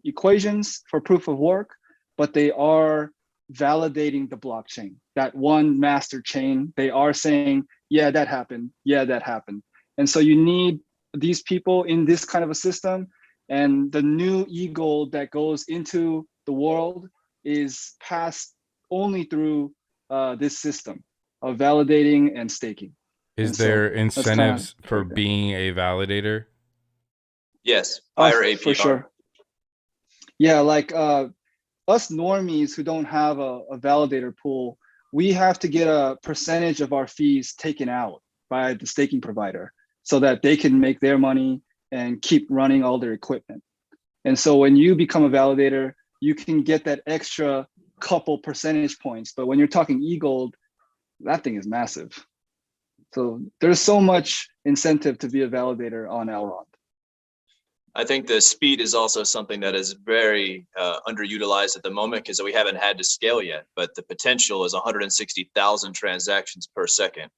equations for proof of work, but they are validating the blockchain, that one master chain. They are saying, yeah, that happened. Yeah, that happened. And so you need these people in this kind of a system. And the new E-GLD that goes into the world is passed only through this system of validating and staking. Is And so there that's kind of incentives for breakdown. being a validator? Yes. Oh, Higher for APR. sure. Yeah, like us normies who don't have a validator pool, we have to get a percentage of our fees taken out by the staking provider so that they can make their money and keep running all their equipment. And so when you become a validator, you can get that extra couple percentage points. But when you're talking E-GLD, that thing is massive. So there's so much incentive to be a validator on Elrond. I think the speed is also something that is very underutilized at the moment because we haven't had to scale yet, but the potential is 160,000 transactions per second.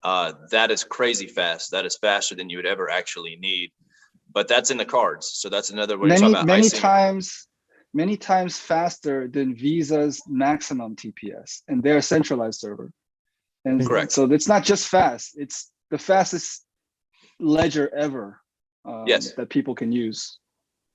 That is crazy fast. That is faster than you would ever actually need. But that's in the cards. So that's another way to talk about many times faster than Visa's maximum TPS and their centralized server. And correct. So it's not just fast, it's the fastest ledger ever yes. that people can use.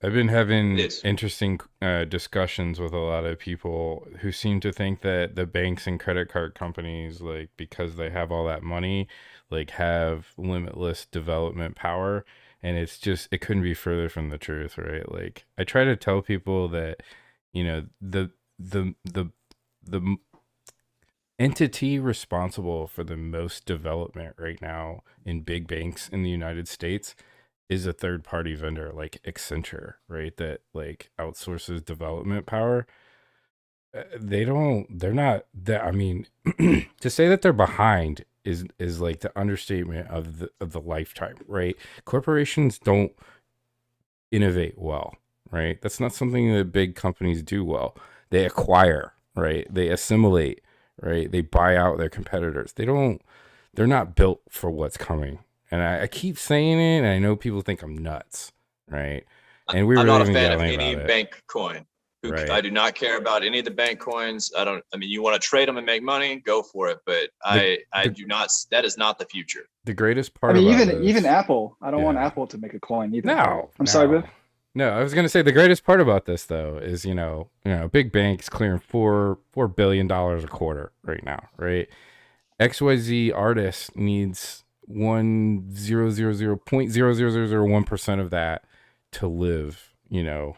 I've been having interesting discussions with a lot of people who seem to think that the banks and credit card companies, like, because they have all that money, like, have limitless development power. And it's just, it couldn't be further from the truth, right? Like, I try to tell people that, you know, the entity responsible for the most development right now in big banks in the United States is a third-party vendor like Accenture, right? That like outsources development power. They're not that. I mean, to say that they're behind is like the understatement of the lifetime, right? Corporations don't innovate well, right? That's not something that big companies do well. They acquire, right? They assimilate, right? They buy out their competitors. They're not built for what's coming. And I keep saying it, and I know people think I'm nuts, right? And I'm not a fan of any bank coin. Right. I do not care about any of the bank coins. I mean, you want to trade them and make money, go for it. But I do not, that is not the future. The greatest part even Apple, I don't want Apple to make a coin either. No. I'm sorry, Biff. No, I was going to say the greatest part about this though is, you know, big banks clearing $4 billion a quarter right now, right? XYZ artist needs 0.0001% of that to live, you know,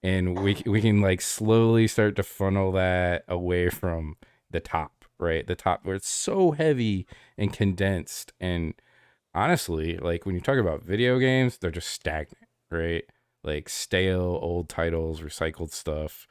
and we can like slowly start to funnel that away from the top, right? The top where it's so heavy and condensed. And honestly, like when you talk about video games, they're just stagnant, right? Like stale old titles, recycled stuff.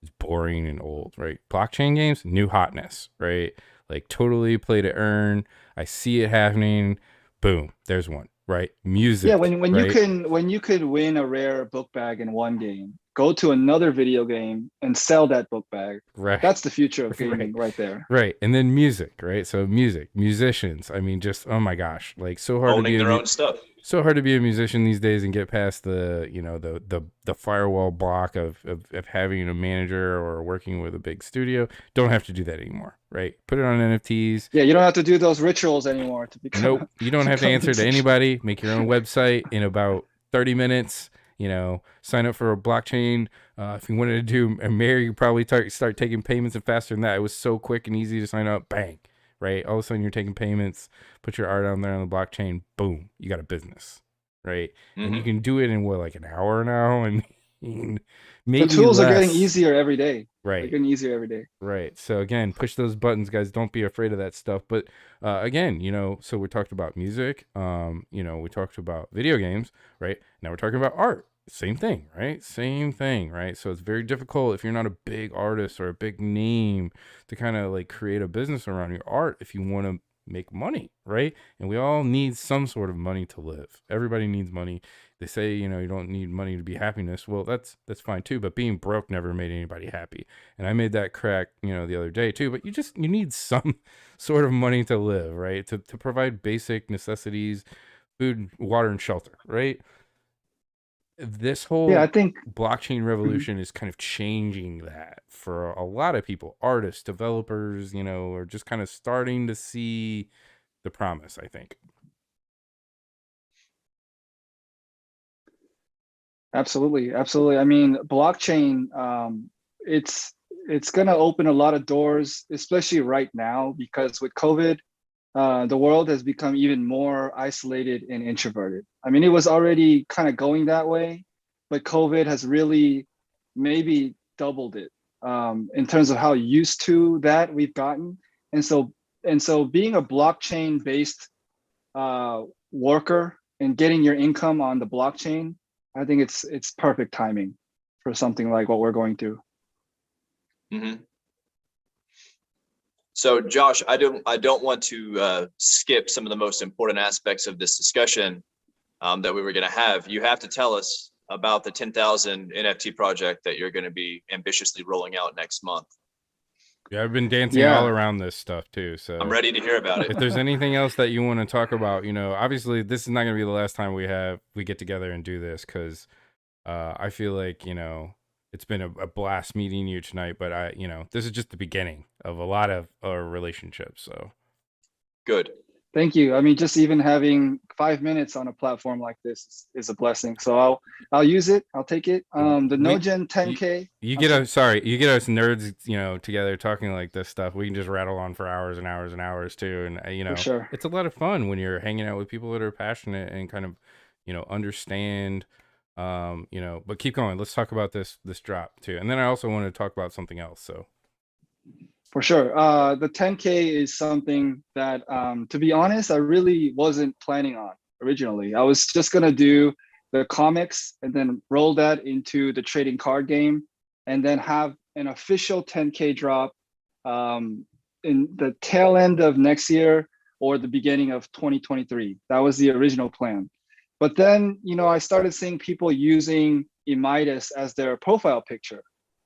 It's boring and old, right? Blockchain games, new hotness, right? Like totally play to earn. I see it happening. Boom, there's one, right? Music. Yeah, when right? you could win a rare book bag in one game, go to another video game and sell that book bag. Right. That's the future of gaming right there. Right. And then music, right? So musicians. I mean, just oh my gosh, like so hard owning to be their own stuff. So hard to be a musician these days and get past the, you know, the firewall block of having a manager or working with a big studio. Don't have to do that anymore, right? Put it on NFTs. Yeah, you don't have to do those rituals anymore to become. Nope, you don't have to answer to anybody. Make your own website in about 30 minutes. You know, sign up for a blockchain. If you wanted to do a MAIAR, you probably start taking payments and faster than that. It was so quick and easy to sign up. Bang. Right? All of a sudden you're taking payments, put your art on there on the blockchain, boom, you got a business, right? Mm-hmm. And you can do it in what, like an hour now? And maybe the tools less. are getting easier every day. Right. They're getting easier every day. Right. So again, push those buttons, guys. Don't be afraid of that stuff. But again, you know, so we talked about music, you know, we talked about video games, right? Now we're talking about art. Same thing, right? Same thing, right? So it's very difficult if you're not a big artist or a big name to kind of like create a business around your art if you want to make money, right? And we all need some sort of money to live. Everybody needs money. They say, you know, you don't need money to be happiness. Well, that's fine too, but being broke never made anybody happy. And I made that crack, you know, the other day too, but you need some sort of money to live, right? To provide basic necessities, food, water, and shelter, right? This whole I think blockchain revolution is kind of changing that for a lot of people, artists, developers, you know, are just kind of starting to see the promise, I think. Absolutely. I mean, blockchain, it's going to open a lot of doors, especially right now, because with COVID, the world has become even more isolated and introverted. I mean, it was already kind of going that way, but COVID has really maybe doubled it in terms of how used to that we've gotten. And so being a blockchain based worker and getting your income on the blockchain, I think it's perfect timing for something like what we're going through. Mm-hmm. So Josh, I don't want to skip some of the most important aspects of this discussion that we were going to have. You have to tell us about the 10,000 NFT project that you're going to be ambitiously rolling out next month. Yeah, I've been dancing all Yeah, around this stuff too. I'm So ready to hear about if it. there's anything else that you want to talk about, obviously this is not going to be the last time we get together and do this, because I feel like it's been a blast meeting you tonight. But this is just the beginning of a lot of our relationships. So Good. thank you. I mean, just even having 5 minutes on a platform like this is a blessing. So I'll use it. I'll take it. The we NoGen you, 10K. you I'm get sorry. us you get us nerds together talking like this stuff. We can just rattle on for hours and hours and hours too. And For sure. it's a lot of fun when you're hanging out with people that are passionate and kind of understand. But keep going. Let's talk about this drop too, and then I also want to talk about something else. So For sure. The 10K is something that, to be honest, I really wasn't planning on originally. I was just gonna do the comics and then roll that into the trading card game, and then have an official 10K drop in the tail end of next year or the beginning of 2023. That was the original plan. But then, I started seeing people using Midas as their profile picture.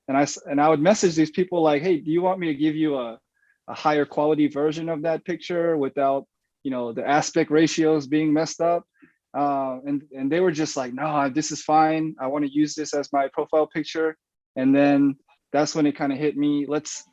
And I would message these people like, hey, do you want me to give you a higher quality version of that picture without, the aspect ratios being messed up? And they were just like, no, this is fine. I want to use this as my profile picture. And then that's when it kind of hit me. Let's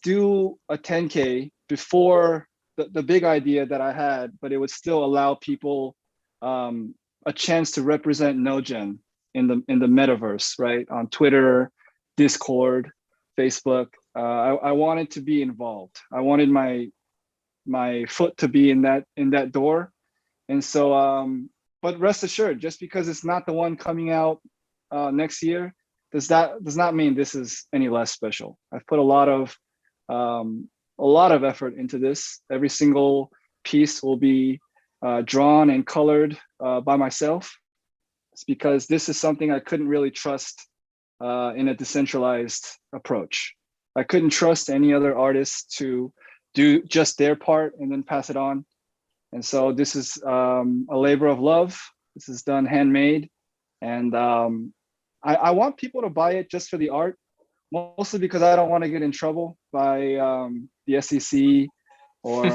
do a 10K before the big idea that I had, but it would still allow people a chance to represent NoGen in the metaverse, right? On Twitter, Discord, Facebook. I wanted to be involved. I wanted my foot to be in that door. And so, but rest assured, just because it's not the one coming out next year, does not mean this is any less special. I've put a lot of effort into this. Every single piece will be drawn and colored by myself. It's because this is something I couldn't really trust in a decentralized approach. I couldn't trust any other artists to do just their part and then pass it on. And so this is a labor of love. This is done handmade. And I want people to buy it just for the art, mostly because I don't want to get in trouble by the SEC or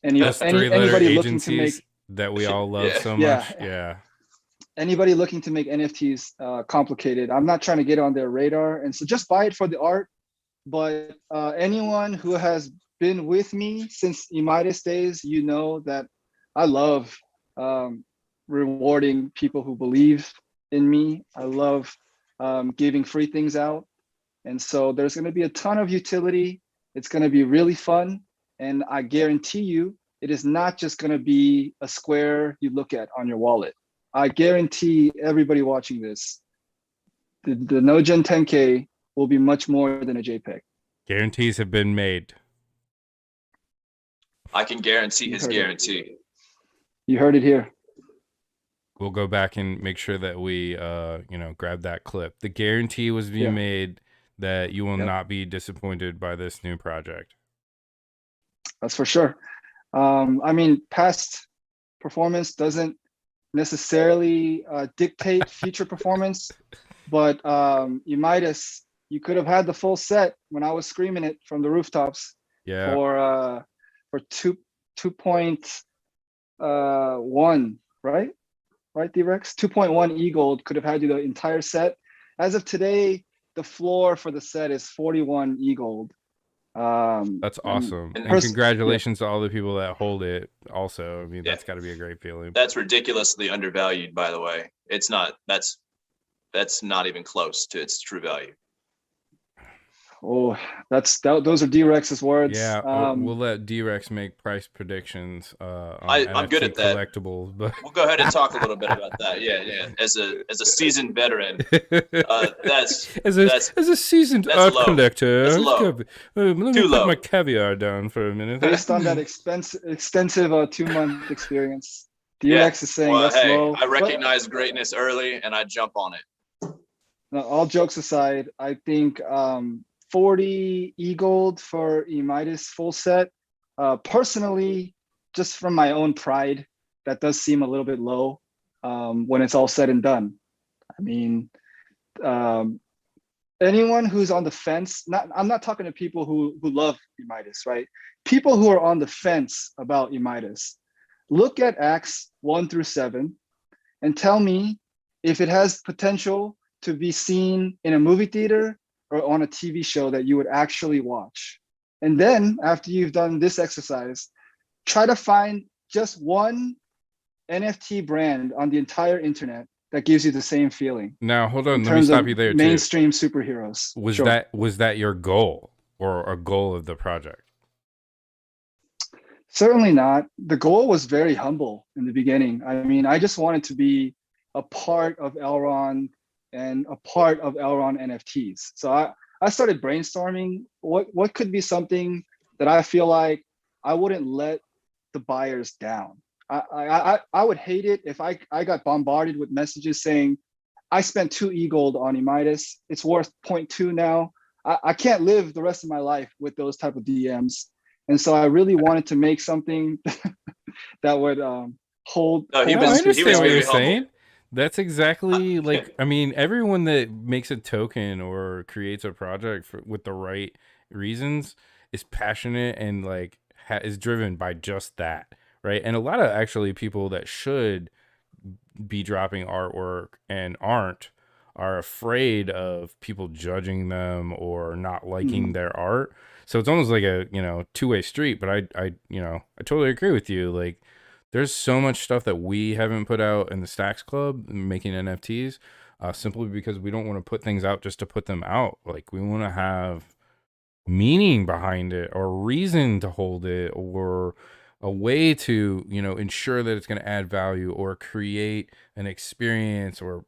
those three-letter anybody looking to agencies make that we all love Yeah. so yeah much. Yeah. anybody looking to make NFTs complicated. I'm not trying to get on their radar, and so just buy it for the art. But anyone who has been with me since Midas days, that I love rewarding people who believe in me. I love giving free things out, and so there's going to be a ton of utility. It's going to be really fun, and I guarantee you, it is not just going to be a square you look at on your wallet. I guarantee everybody watching this, the NoGen 10K will be much more than a JPEG. Guarantees have been made. I can guarantee his guarantee. You heard it here. We'll go back and make sure that we, grab that clip. The guarantee was being made that you will not be disappointed by this new project. That's for sure. Past performance doesn't necessarily dictate future performance, but you could have had the full set when I was screaming it from the rooftops. Yeah. For 2.1, right? Right, D-Rex? 2.1 E-GLD could have had you the entire set. As of today, the floor for the set is 41 E-GLD. That's awesome. And congratulations to all the people that hold it also. I mean, that's got to be a great feeling. That's ridiculously undervalued, by the way. It's not, that's not even close to its true value. Oh, those are D-Rex's words. Yeah, we'll let D-Rex make price predictions on I'm good at that. collectibles, but we'll go ahead and talk a little bit about that. Yeah. As a seasoned veteran, that's as a seasoned art collector. That's low. Let me put my caviar down for a minute. Based on that extensive 2-month experience, D-Rex is saying that's low. I recognize greatness early and I jump on it. No, all jokes aside, I think 40 E-GLD for Midas full set. Personally, just from my own pride, that does seem a little bit low when it's all said and done. I mean, anyone who's on the fence, I'm not talking to people who love Midas, right? People who are on the fence about Midas, look at acts 1 through 7 and tell me if it has potential to be seen in a movie theater or on a TV show that you would actually watch. And then after you've done this exercise, try to find just one NFT brand on the entire internet that gives you the same feeling. Now, hold on. In Let me terms stop of you there too. mainstream superheroes. Was Sure. that your goal or a goal of the project? Certainly not. The goal was very humble in the beginning. I mean, I just wanted to be a part of Elrond and a part of Elrond NFTs. So I started brainstorming what could be something that I feel like I wouldn't let the buyers down. I would hate it if I got bombarded with messages saying, I spent 2 E-Gold on Midas. It's worth 0.2 now. I can't live the rest of my life with those type of DMs. And so I really wanted to make something that would hold. No, he No, was I understand what very you're humble. saying. That's exactly like, I mean, everyone that makes a token or creates a project with the right reasons is passionate and like is driven by just that, right? And a lot of actually people that should be dropping artwork and aren't are afraid of people judging them or not liking their art. So it's almost like a, two-way street, but I totally agree with you. Like there's so much stuff that we haven't put out in the STAXX.CLUB making NFTs, simply because we don't want to put things out just to put them out. Like we want to have meaning behind it or reason to hold it or a way to, ensure that it's going to add value or create an experience or,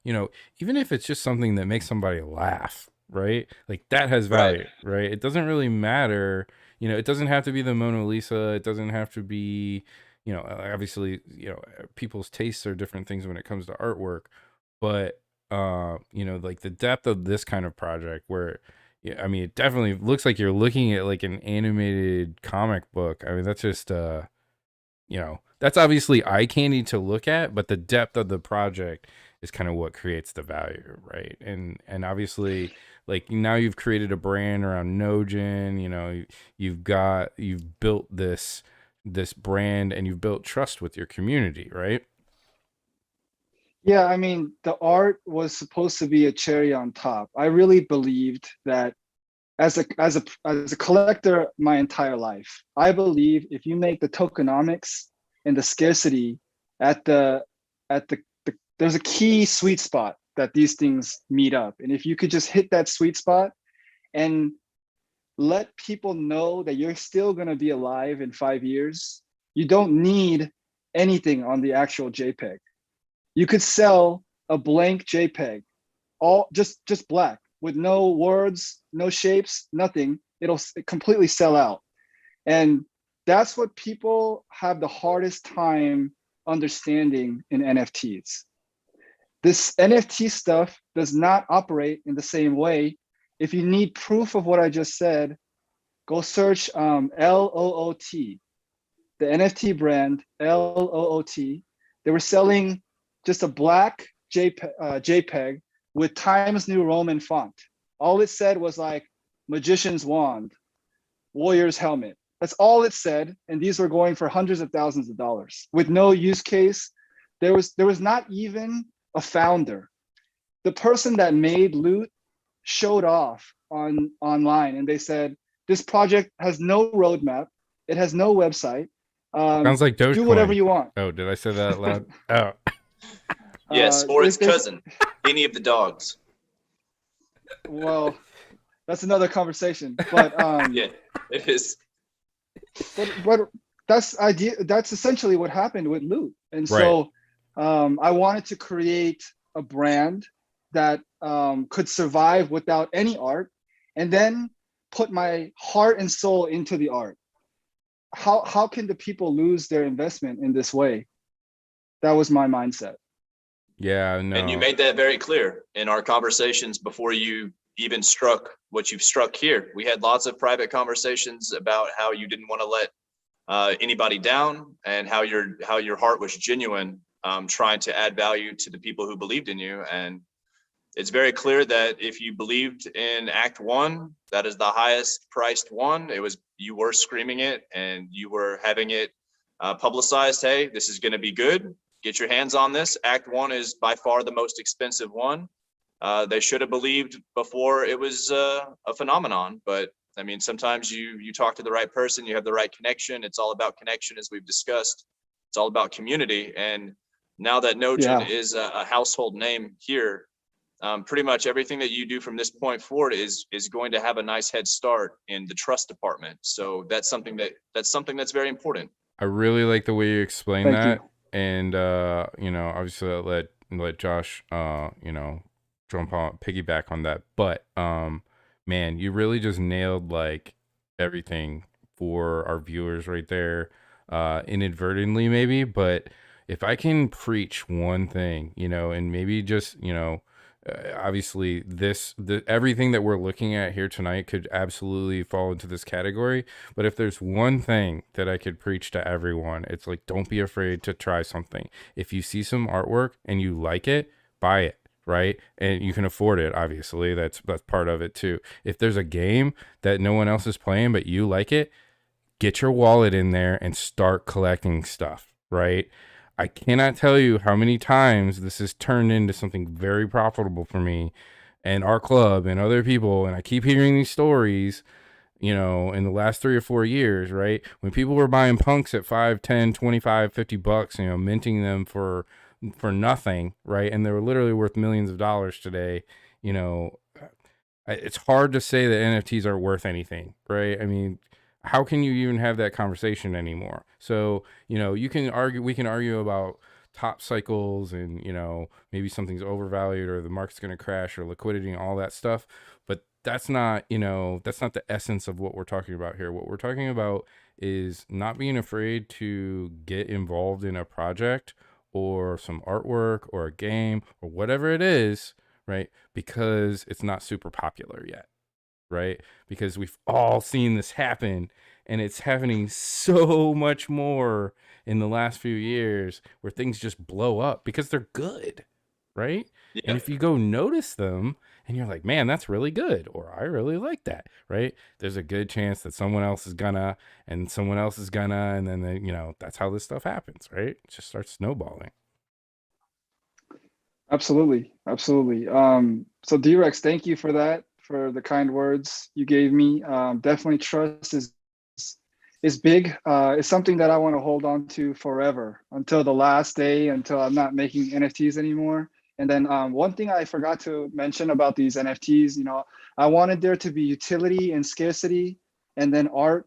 even if it's just something that makes somebody laugh, right? Like that has value, right? It doesn't really matter. It doesn't have to be the Mona Lisa. It doesn't have to be, obviously, people's tastes are different things when it comes to artwork, but, like the depth of this kind of project where, yeah, I mean, it definitely looks like you're looking at like an animated comic book. I mean, that's just, that's obviously eye candy to look at, but the depth of the project is kind of what creates the value, right? And obviously, like now you've created a brand around Nojin. You've built this brand and you've built trust with your community, right? Yeah, I mean, the art was supposed to be a cherry on top. I really believed that as a collector my entire life, I believe if you make the tokenomics and the scarcity at the there's a key sweet spot that these things meet up. And if you could just hit that sweet spot and let people know that you're still going to be alive in 5 years, you don't need anything on the actual JPEG. You could sell a blank JPEG, all just black with no words, no shapes, nothing. It'll completely sell out. And that's what people have the hardest time understanding in NFTs. This NFT stuff does not operate in the same way. If you need proof of what I just said, go search LOOT, the NFT brand, LOOT. They were selling just a black JPEG with Times New Roman font. All it said was like magician's wand, warrior's helmet. That's all it said. And these were going for hundreds of thousands of dollars with no use case. There was not even a founder. The person that made Loot showed off online and they said, this project has no roadmap. It has no website. Sounds like Dogecoin. Do whatever you want. Oh, did I say that out loud? Oh. Yes, or its cousin, any of the dogs. Well, that's another conversation. But yeah, it is. But that's essentially what happened with Loot. And so I wanted to create a brand that could survive without any art and then put my heart and soul into the art. How can the people lose their investment in this way? That was my mindset. Yeah, no. And you made that very clear in our conversations before you even struck what you've struck here. We had lots of private conversations about how you didn't want to let anybody down and how your heart was genuine, trying to add value to the people who believed in you. And It's very clear that if you believed in Act One, that is the highest priced one. You were screaming it and you were having it publicized. Hey, this is going to be good. Get your hands on this. Act One is by far the most expensive one. They should have believed before it was a phenomenon. But I mean, sometimes you talk to the right person, you have the right connection. It's all about connection, as we've discussed. It's all about community. And now that Nogen is a household name here, pretty much everything that you do from this point forward is going to have a nice head start in the trust department. So that's something that's very important. I really like the way you explain Thank that. you. And you know, obviously I'll let Josh you know, jump on piggyback on that. But man, you really just nailed like everything for our viewers right there. Inadvertently maybe, but if I can preach one thing, you know, and maybe just, you know, obviously everything that we're looking at here tonight could absolutely fall into this category, but if there's one thing that I could preach to everyone, it's like, don't be afraid to try something. If you see some artwork and you like it, buy it, right? And you can afford it, obviously. That's part of it too. If there's a game that no one else is playing but you like it, get your wallet in there and start collecting stuff, right? I cannot tell you how many times this has turned into something very profitable for me and our club and other people. And I keep hearing these stories, you know, in the last 3 or 4 years, right? When people were buying punks at 5, 10, 25, $50, you know, minting them for nothing, right? And they were literally worth millions of dollars today. You know, it's hard to say that NFTs are worth anything, right? I mean, how can you even have that conversation anymore? So, you know, we can argue about top cycles and, you know, maybe something's overvalued or the market's going to crash or liquidity and all that stuff. But that's not, you know, that's not the essence of what we're talking about here. What we're talking about is not being afraid to get involved in a project or some artwork or a game or whatever it is, right? Because it's not super popular yet. Right? Because we've all seen this happen, and it's happening so much more in the last few years where things just blow up because they're good, right? Yeah. And if you go notice them and you're like, man, that's really good, or I really like that, right? There's a good chance that someone else is gonna, and someone else is gonna, and then you know, that's how this stuff happens, right? It just starts snowballing. Absolutely. So D-Rex, thank you for that, for the kind words you gave me. Definitely trust is big. It's something that I want to hold on to forever until the last day, until I'm not making NFTs anymore. And then one thing I forgot to mention about these NFTs, you know, I wanted there to be utility and scarcity and then art.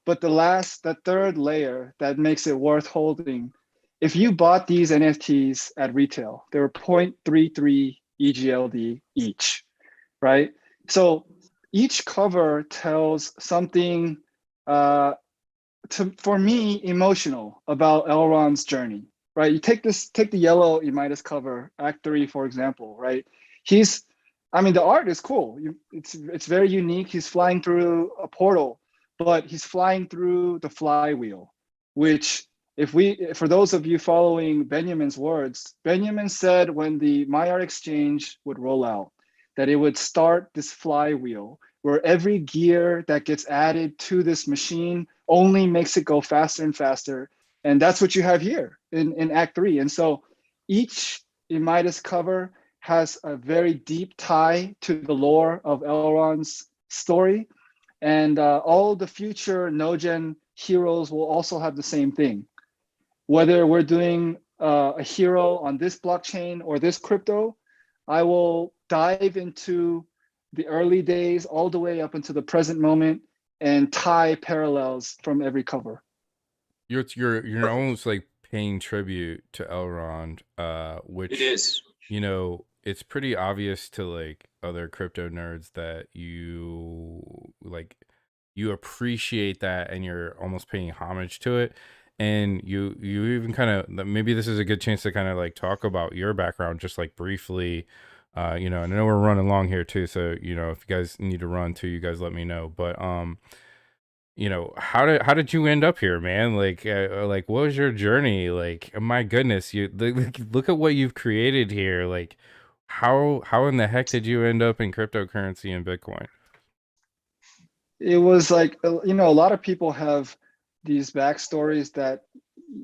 But the third layer that makes it worth holding, if you bought these NFTs at retail, they were 0.33 EGLD each, right? So each cover tells something, for me, emotional about Elrond's journey, right? You take the yellow Midas cover, Act 3, for example, right? The art is cool. It's very unique. He's flying through a portal, but he's flying through the flywheel, which for those of you following Benjamin's words, Benjamin said when the MAIAR exchange would roll out, that it would start this flywheel where every gear that gets added to this machine only makes it go faster and faster. And that's what you have here in Act 3. And so each Midas cover has a very deep tie to the lore of Elrond's story. And all the future Nogen heroes will also have the same thing. Whether we're doing a hero on this blockchain or this crypto, I will dive into the early days all the way up into the present moment and tie parallels from every cover. You're almost like paying tribute to Elrond, which it is. You know, it's pretty obvious to like other crypto nerds that you appreciate that and you're almost paying homage to it. And you even kind of, maybe this is a good chance to kind of like talk about your background just like briefly. You know, and I know we're running long here too, so you know, if you guys need to run too, you guys let me know. But you know, how did you end up here, man? Like what was your journey? Like, my goodness, look at what you've created here. Like, How in the heck did you end up in cryptocurrency and Bitcoin? It was like, you know, a lot of people have these backstories that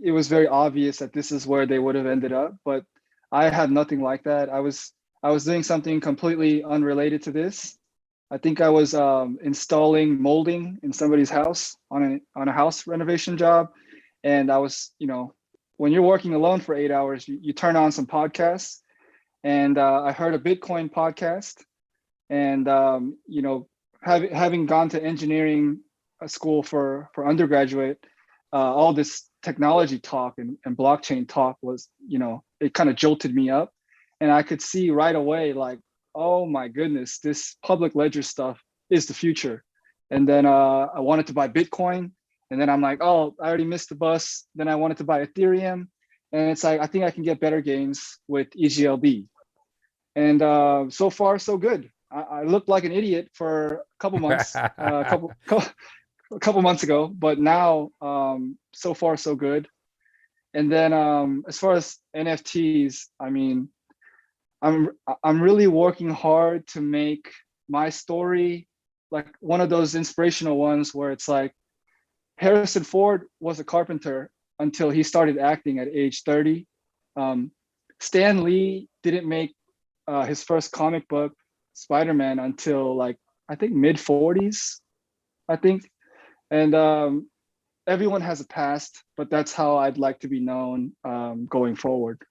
it was very obvious that this is where they would have ended up, but I had nothing like that. I was doing something completely unrelated to this. I think I was installing molding in somebody's house on a house renovation job, and I was, you know, when you're working alone for 8 hours, you turn on some podcasts, and I heard a Bitcoin podcast, and you know, having gone to engineering school for undergraduate, all this technology talk and blockchain talk was, you know, it kind of jolted me up, and I could see right away like, oh my goodness, this public ledger stuff is the future. And then I wanted to buy Bitcoin, and then I'm like, oh, I already missed the bus. Then I wanted to buy Ethereum, and it's like I think I can get better gains with EGLD. And so far so good. I looked like an idiot for a couple months, a couple months ago, but now so far so good. And then as far as NFTs, I mean, I'm really working hard to make my story like one of those inspirational ones where it's like Harrison Ford was a carpenter until he started acting at age 30. Stan Lee didn't make his first comic book, Spider-Man, until like I think mid 40s, I think. And everyone has a past, but that's how I'd like to be known going forward.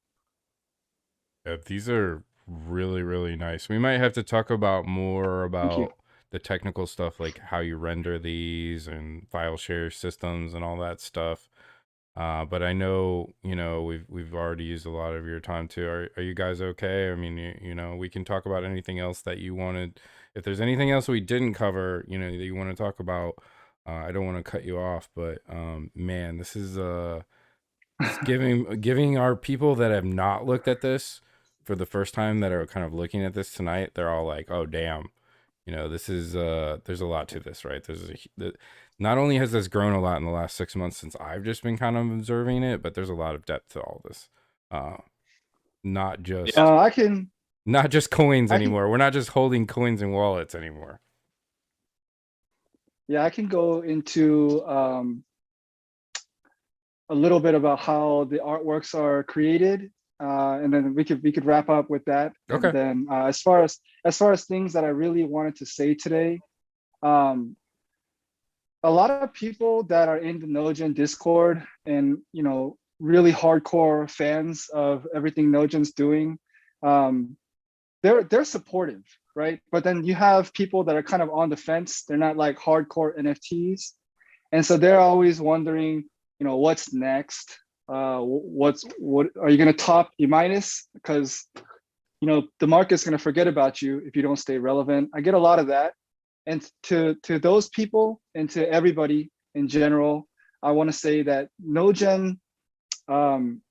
Yeah, these are really, really nice. We might have to talk about more Thank you. about the technical stuff, like how you render these and file share systems and all that stuff. But I know, you know, we've already used a lot of your time too. Are you guys okay? I mean, you know, we can talk about anything else that you wanted. If there's anything else we didn't cover, you know, that you want to talk about, I don't want to cut you off, but man, this is just giving our people that have not looked at this for the first time, that are kind of looking at this tonight, they're all like, oh damn, you know, this is there's a lot to this, right? Not only has this grown a lot in the last 6 months since I've just been kind of observing it, but there's a lot of depth to all this. uh not just I can not just coins I can anymore. We're not just holding coins in wallets anymore. yeah, I can go into a little bit about how the artworks are created, and then we could wrap up with that. And Okay. then as far as things that I really wanted to say today, um, a lot of people that are in the Nojin Discord and, you know, really hardcore fans of everything Nojin's doing, um, they're supportive, right? But then you have people that are kind of on the fence. They're not like hardcore NFTs, and so they're always wondering, you know, what's next. What are you going to top E minus? Because, you know, the market's going to forget about you if you don't stay relevant. I get a lot of that, and to those people and to everybody in general, I want to say that Nogen, um,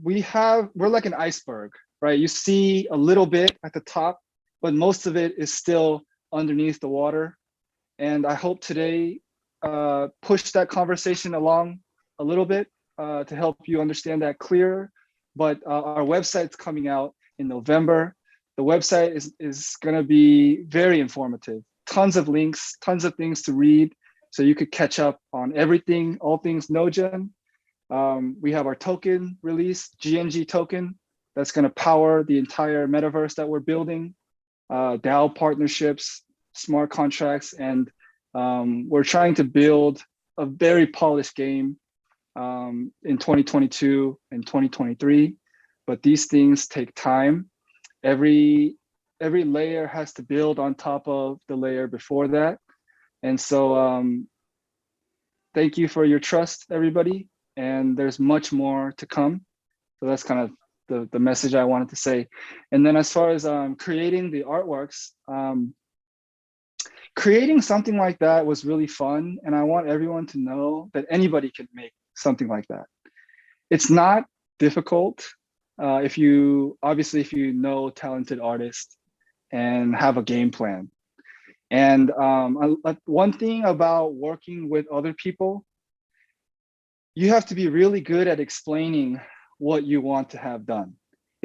we're like an iceberg, right? You see a little bit at the top, but most of it is still underneath the water. And I hope today push that conversation along a little bit to help you understand that clearer. But our website's coming out in November. The website is going to be very informative. Tons of links, tons of things to read, so you could catch up on everything, all things Nogen. We have our token release, GNG token, that's going to power the entire metaverse that we're building, DAO partnerships, smart contracts, and we're trying to build a very polished game in 2022 and 2023. But these things take time. Every layer has to build on top of the layer before that. And so thank you for your trust, everybody. And there's much more to come. So that's kind of the message I wanted to say. And then as far as creating the artworks, creating something like that was really fun. And I want everyone to know that anybody can make something like that. It's not difficult if you know talented artists and have a game plan. And one thing about working with other people, you have to be really good at explaining what you want to have done.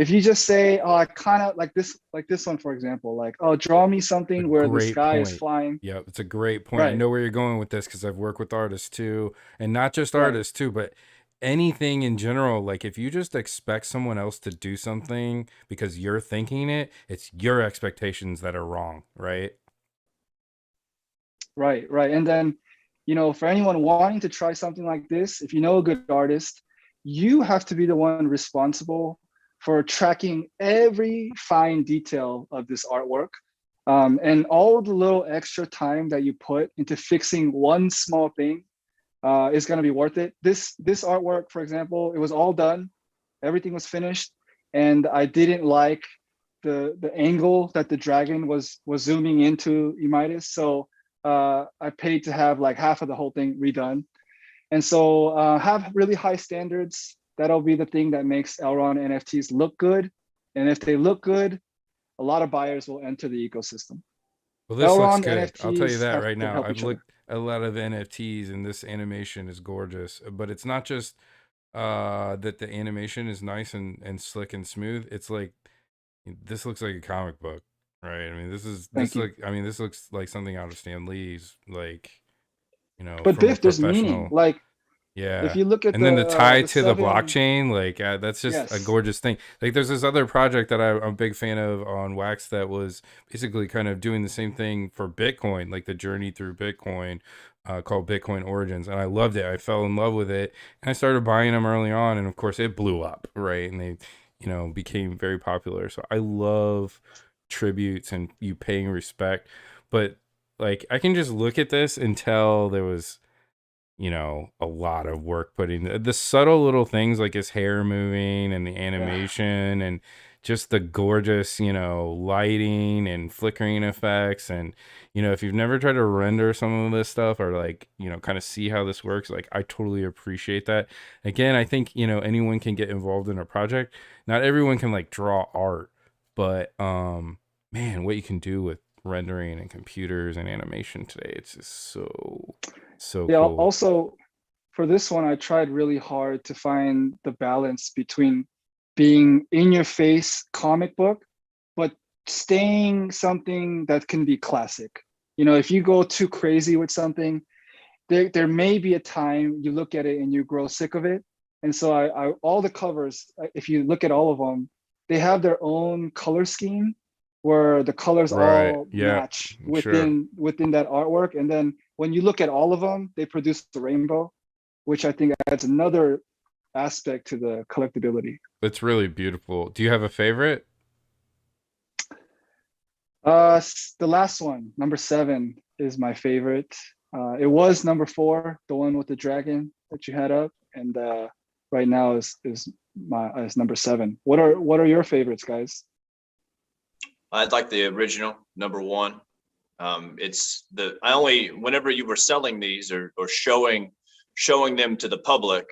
If you just say, oh, I kind of like this one, for example, like, oh, draw me A something where the great sky is point. flying. Yeah, it's a great point. I Right, know where you're going with this because I've worked with artists too, and not just right, artists too, but anything in general. Like if you just expect someone else to do something because you're thinking it, it's your expectations that are wrong, right? right, right. And then, for anyone wanting to try something like this, if you know a good artist, you have to be the one responsible for tracking every fine detail of this artwork. And all the little extra time that you put into fixing one small thing is going to be worth it. This artwork, for example, it was all done, everything was finished, and I didn't like the angle that the dragon was zooming into Emitis, so I paid to have like half of the whole thing redone. And so have really high standards. That'll be the thing that makes Elrond NFTs look good. And if they look good, a lot of buyers will enter the ecosystem. Well, this looks Elrond good. I'll tell you NFTs that have right to now. help I've each other. looked at a lot of NFTs, and this animation is gorgeous. But it's not just that the animation is nice and slick and smooth. It's like this looks like a comic book, right? I mean, Thank you. this looks like something out of Stan Lee's, like, But from a Biff, there's meaning. professional. Like if Yeah. you look at And then the tie the to the seven, blockchain, like that's just a yes. gorgeous thing. Like there's this other project that I'm a big fan of on Wax that was basically kind of doing the same thing for Bitcoin, like the journey through Bitcoin, called Bitcoin Origins. And I loved it. I fell in love with it. And I started buying them early on. And of course it blew up, right? And they, became very popular. So I love tributes and you paying respect. But like I can just look at this and tell there was a lot of work putting the subtle little things like his hair moving and the Yeah. animation and just the gorgeous, lighting and flickering effects. And, if you've never tried to render some of this stuff or like, kind of see how this works, like I totally appreciate that. Again, I think, anyone can get involved in a project. Not everyone can like draw art, but, man, what you can do with rendering and computers and animation today, it's just so Yeah. cool. Also, for this one, I tried really hard to find the balance between being in your face comic book, but staying something that can be classic. If you go too crazy with something, there may be a time you look at it and you grow sick of it. And so I all the covers, if you look at all of them, they have their own color scheme where the colors Right. all Yeah. match Sure. within that artwork. And then when you look at all of them, they produce the rainbow, which I think adds another aspect to the collectability. It's really beautiful. Do you have a favorite? The last one, number 7, is my favorite. It was number 4, the one with the dragon that you had up, and right now is number 7. What are your favorites, guys? I'd like the original number 1. Whenever you were selling these or showing them to the public,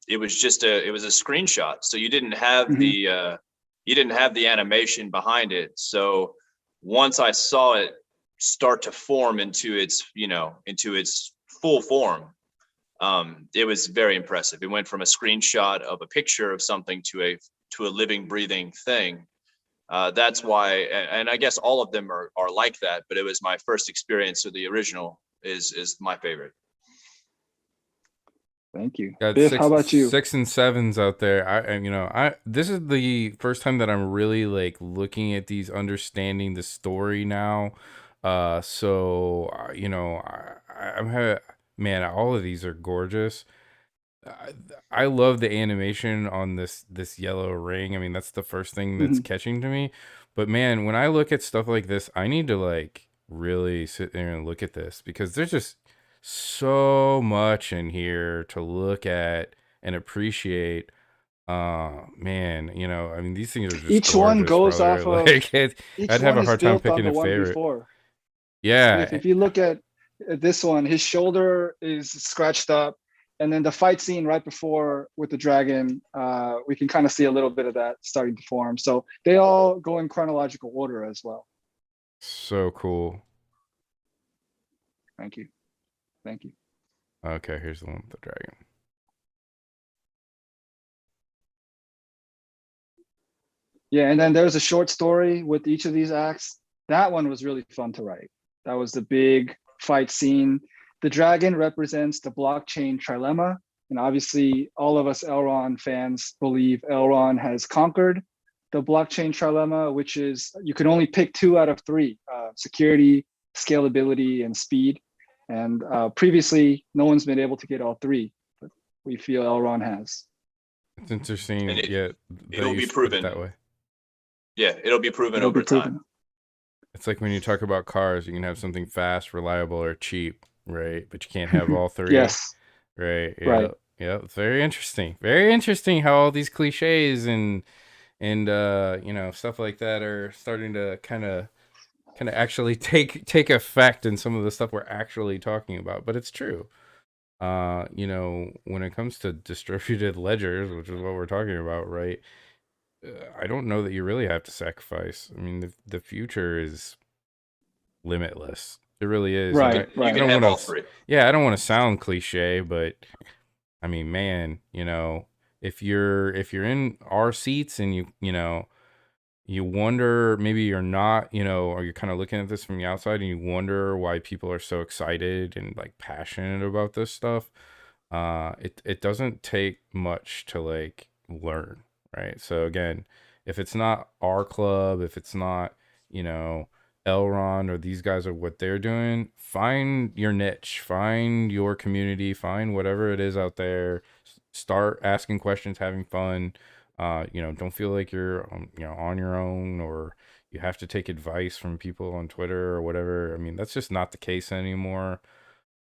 it was a screenshot. So you didn't have Mhm. the animation behind it. So once I saw it start to form into its full form, it was very impressive. It went from a screenshot of a picture of something to a living, breathing thing. That's why, and I guess all of them are like that, but it was my first experience. So the original is my favorite. Thank you. Got Biff, how about you? six and sevens out there. I this is the first time that I'm really like looking at these, understanding the story now. I'm having, man, all of these are gorgeous. I, I love the animation on this yellow ring. I mean, that's the first thing that's Mhm. catching to me. But man, when I look at stuff like this, I need to like really sit there and look at this because there's just so much in here to look at and appreciate. Man, I mean, these things are just Each one gorgeous, goes brother. off of Like each I'd have one a is hard time built on picking the a one favorite. before. Biff, Yeah. if you look at this one, his shoulder is scratched up, and then the fight scene right before with the dragon, we can kind of see a little bit of that starting to form. So they all go in chronological order as well. So cool. Thank you. Thank you. Okay, here's the one with the dragon. Yeah, and then there was a short story with each of these acts. That one was really fun to write. That was the big fight scene. The dragon represents the blockchain trilemma. And obviously, all of us Elrond fans believe Elrond has conquered the blockchain trilemma, which is you can only pick 2 out of 3, security, scalability, and speed. And previously, no one's been able to get all 3, but we feel Elrond has. It's interesting. And Yeah, it'll be put it proven that way. Yeah, it'll be proven It'll over be proven. time. It's like when you talk about cars, you can have something fast, reliable, or cheap, right? But you can't have all 3. Yes. Right. Yeah. Right. Yeah. It's very interesting. Very interesting how all these cliches and stuff like that are starting to kind of actually take effect in some of the stuff we're actually talking about. But it's true. When it comes to distributed ledgers, which is what we're talking about, right? I don't know that you really have to sacrifice. I mean, the future is limitless. It really is. Right. You can don't have wanna all 3. Yeah, I don't want to sound cliche, but I mean, man, if you're in our seats and you wonder, maybe you're not, or you're kind of looking at this from the outside and you wonder why people are so excited and like passionate about this stuff. It doesn't take much to like learn, right? So again, if it's not our club, if it's not, Elrond or these guys are what they're doing, find your niche, find your community, find whatever it is out there. Start asking questions, having fun. Don't feel like you're on your own or you have to take advice from people on Twitter or whatever. I mean, that's just not the case anymore.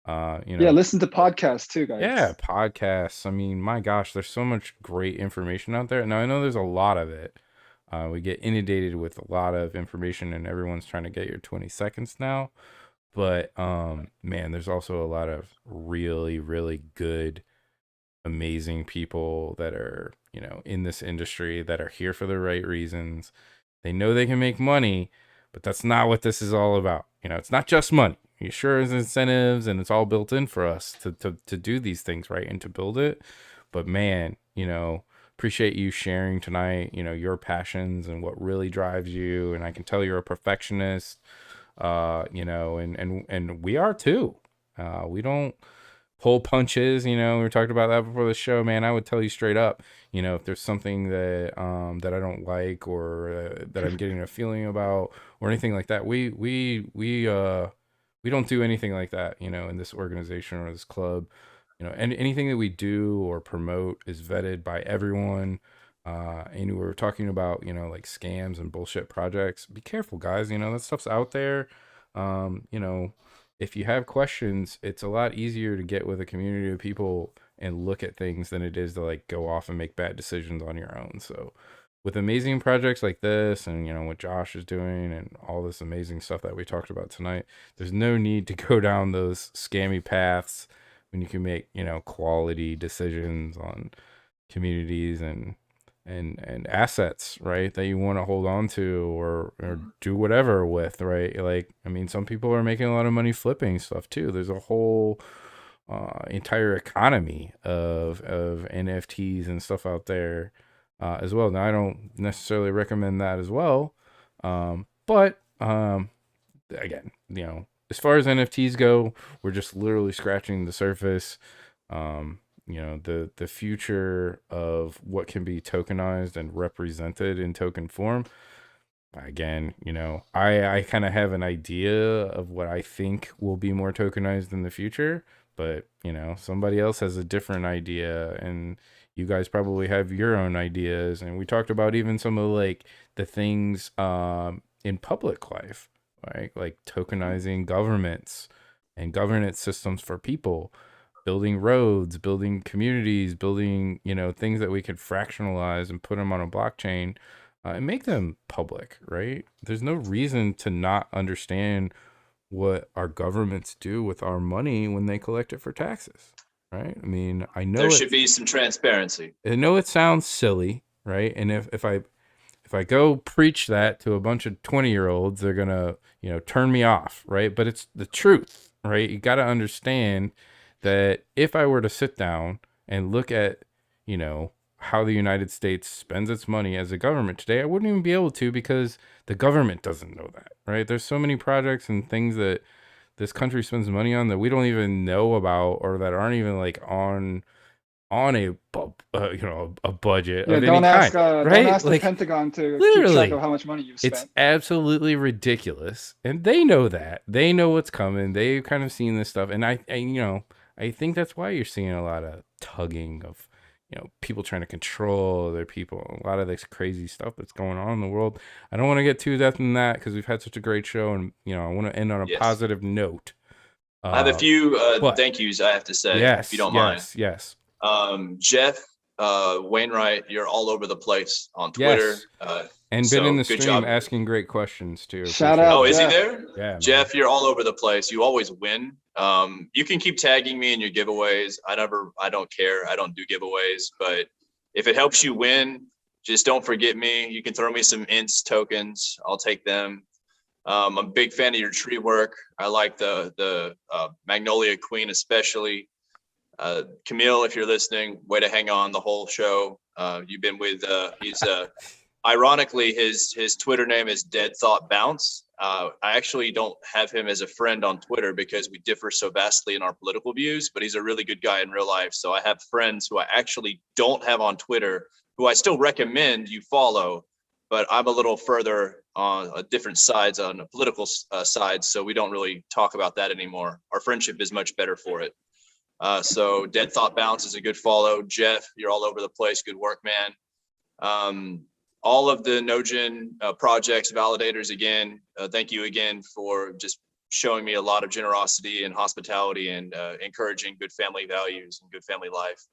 Yeah, listen to podcasts too, guys. Yeah, podcasts. I mean, my gosh, there's so much great information out there. Now, I know there's a lot of it. We get inundated with a lot of information and everyone's trying to get your 20 seconds now. But man, there's also a lot of really, really good, amazing people that are, in this industry that are here for the right reasons. They know they can make money, but that's not what this is all about. It's not just money. Sure, there's incentives and it's all built in for us to do these things, right? And to build it. But man, appreciate you sharing tonight, your passions and what really drives you. And I can tell you're a perfectionist, and we are too. We don't pull punches, we were talking about that before the show, man. I would tell you straight up, if there's something that that I don't like or that I'm getting a feeling about or anything like that, we don't do anything like that, in this organization or this club. And anything that we do or promote is vetted by everyone. And we're talking about, like scams and bullshit projects. Be careful, guys. That stuff's out there. If you have questions, it's a lot easier to get with a community of people and look at things than it is to like go off and make bad decisions on your own. So with amazing projects like this and what Josh is doing and all this amazing stuff that we talked about tonight, there's no need to go down those scammy paths when you can make quality decisions on communities and assets, right, that you want to hold on to or do whatever with, right? Like, I mean, some people are making a lot of money flipping stuff too. There's a whole entire economy of NFTs and stuff out there as well. Now, I don't necessarily recommend that as well, but again, as far as NFTs go, we're just literally scratching the surface. The future of what can be tokenized and represented in token form. Again, I kind of have an idea of what I think will be more tokenized in the future, but somebody else has a different idea, and you guys probably have your own ideas. And we talked about even some of like the things in public life, right? Like tokenizing governments and governance systems for people, building roads, building communities, building, things that we could fractionalize and put them on a blockchain and make them public, right? There's no reason to not understand what our governments do with our money when they collect it for taxes, right? I mean, I know there should be some transparency. I know it sounds silly, right? And if I go preach that to a bunch of 20-year-olds, they're gonna, turn me off, right? But it's the truth, right? You got to understand that if I were to sit down and look at, how the United States spends its money as a government today, I wouldn't even be able to, because the government doesn't know that, right? There's so many projects and things that this country spends money on that we don't even know about, or that aren't even like on a a budget Yeah, of any kind, don't right? ask the Like Pentagon to keep track of literally, how much money you've it's spent. absolutely ridiculous, and they know that. They know what's coming. They've kind of seen this stuff, and I think that's why you're seeing a lot of tugging of, people trying to control other people. A lot of this crazy stuff that's going on in the world. I don't want to get too depth in that, because we've had such a great show, and I want to end on a Yes. positive note. I have a few But thank yous I have to say, if you yes, don't mind. yes, Jeff Wainwright, you're all over the place on Twitter. yes. And been in So the good stream job. asking great questions too. Shout Appreciate out, Oh, that. is he Jeff. there? Yeah, man. Jeff, you're all over the place. You always win. You can keep tagging me in your giveaways. I don't care. I don't do giveaways, but if it helps you win, just don't forget me. You can throw me some ints tokens. I'll take them. I'm a big fan of your tree work. I like the Magnolia Queen especially. Camille, if you're listening, way to hang on the whole show. You've been with he's ironically his Twitter name is Dead Thought Bounce. I actually don't have him as a friend on Twitter because we differ so vastly in our political views, but he's a really good guy in real life. So I have friends who I actually don't have on Twitter who I still recommend you follow, but I'm a little further on different sides, on the political side, so we don't really talk about that anymore. Our friendship is much better for it. So Dead Thought Bounce is a good follow. Jeff, you're all over the place. Good work, man. All of the Nogin projects, validators, again, thank you again for just showing me a lot of generosity and hospitality, and encouraging good family values and good family life.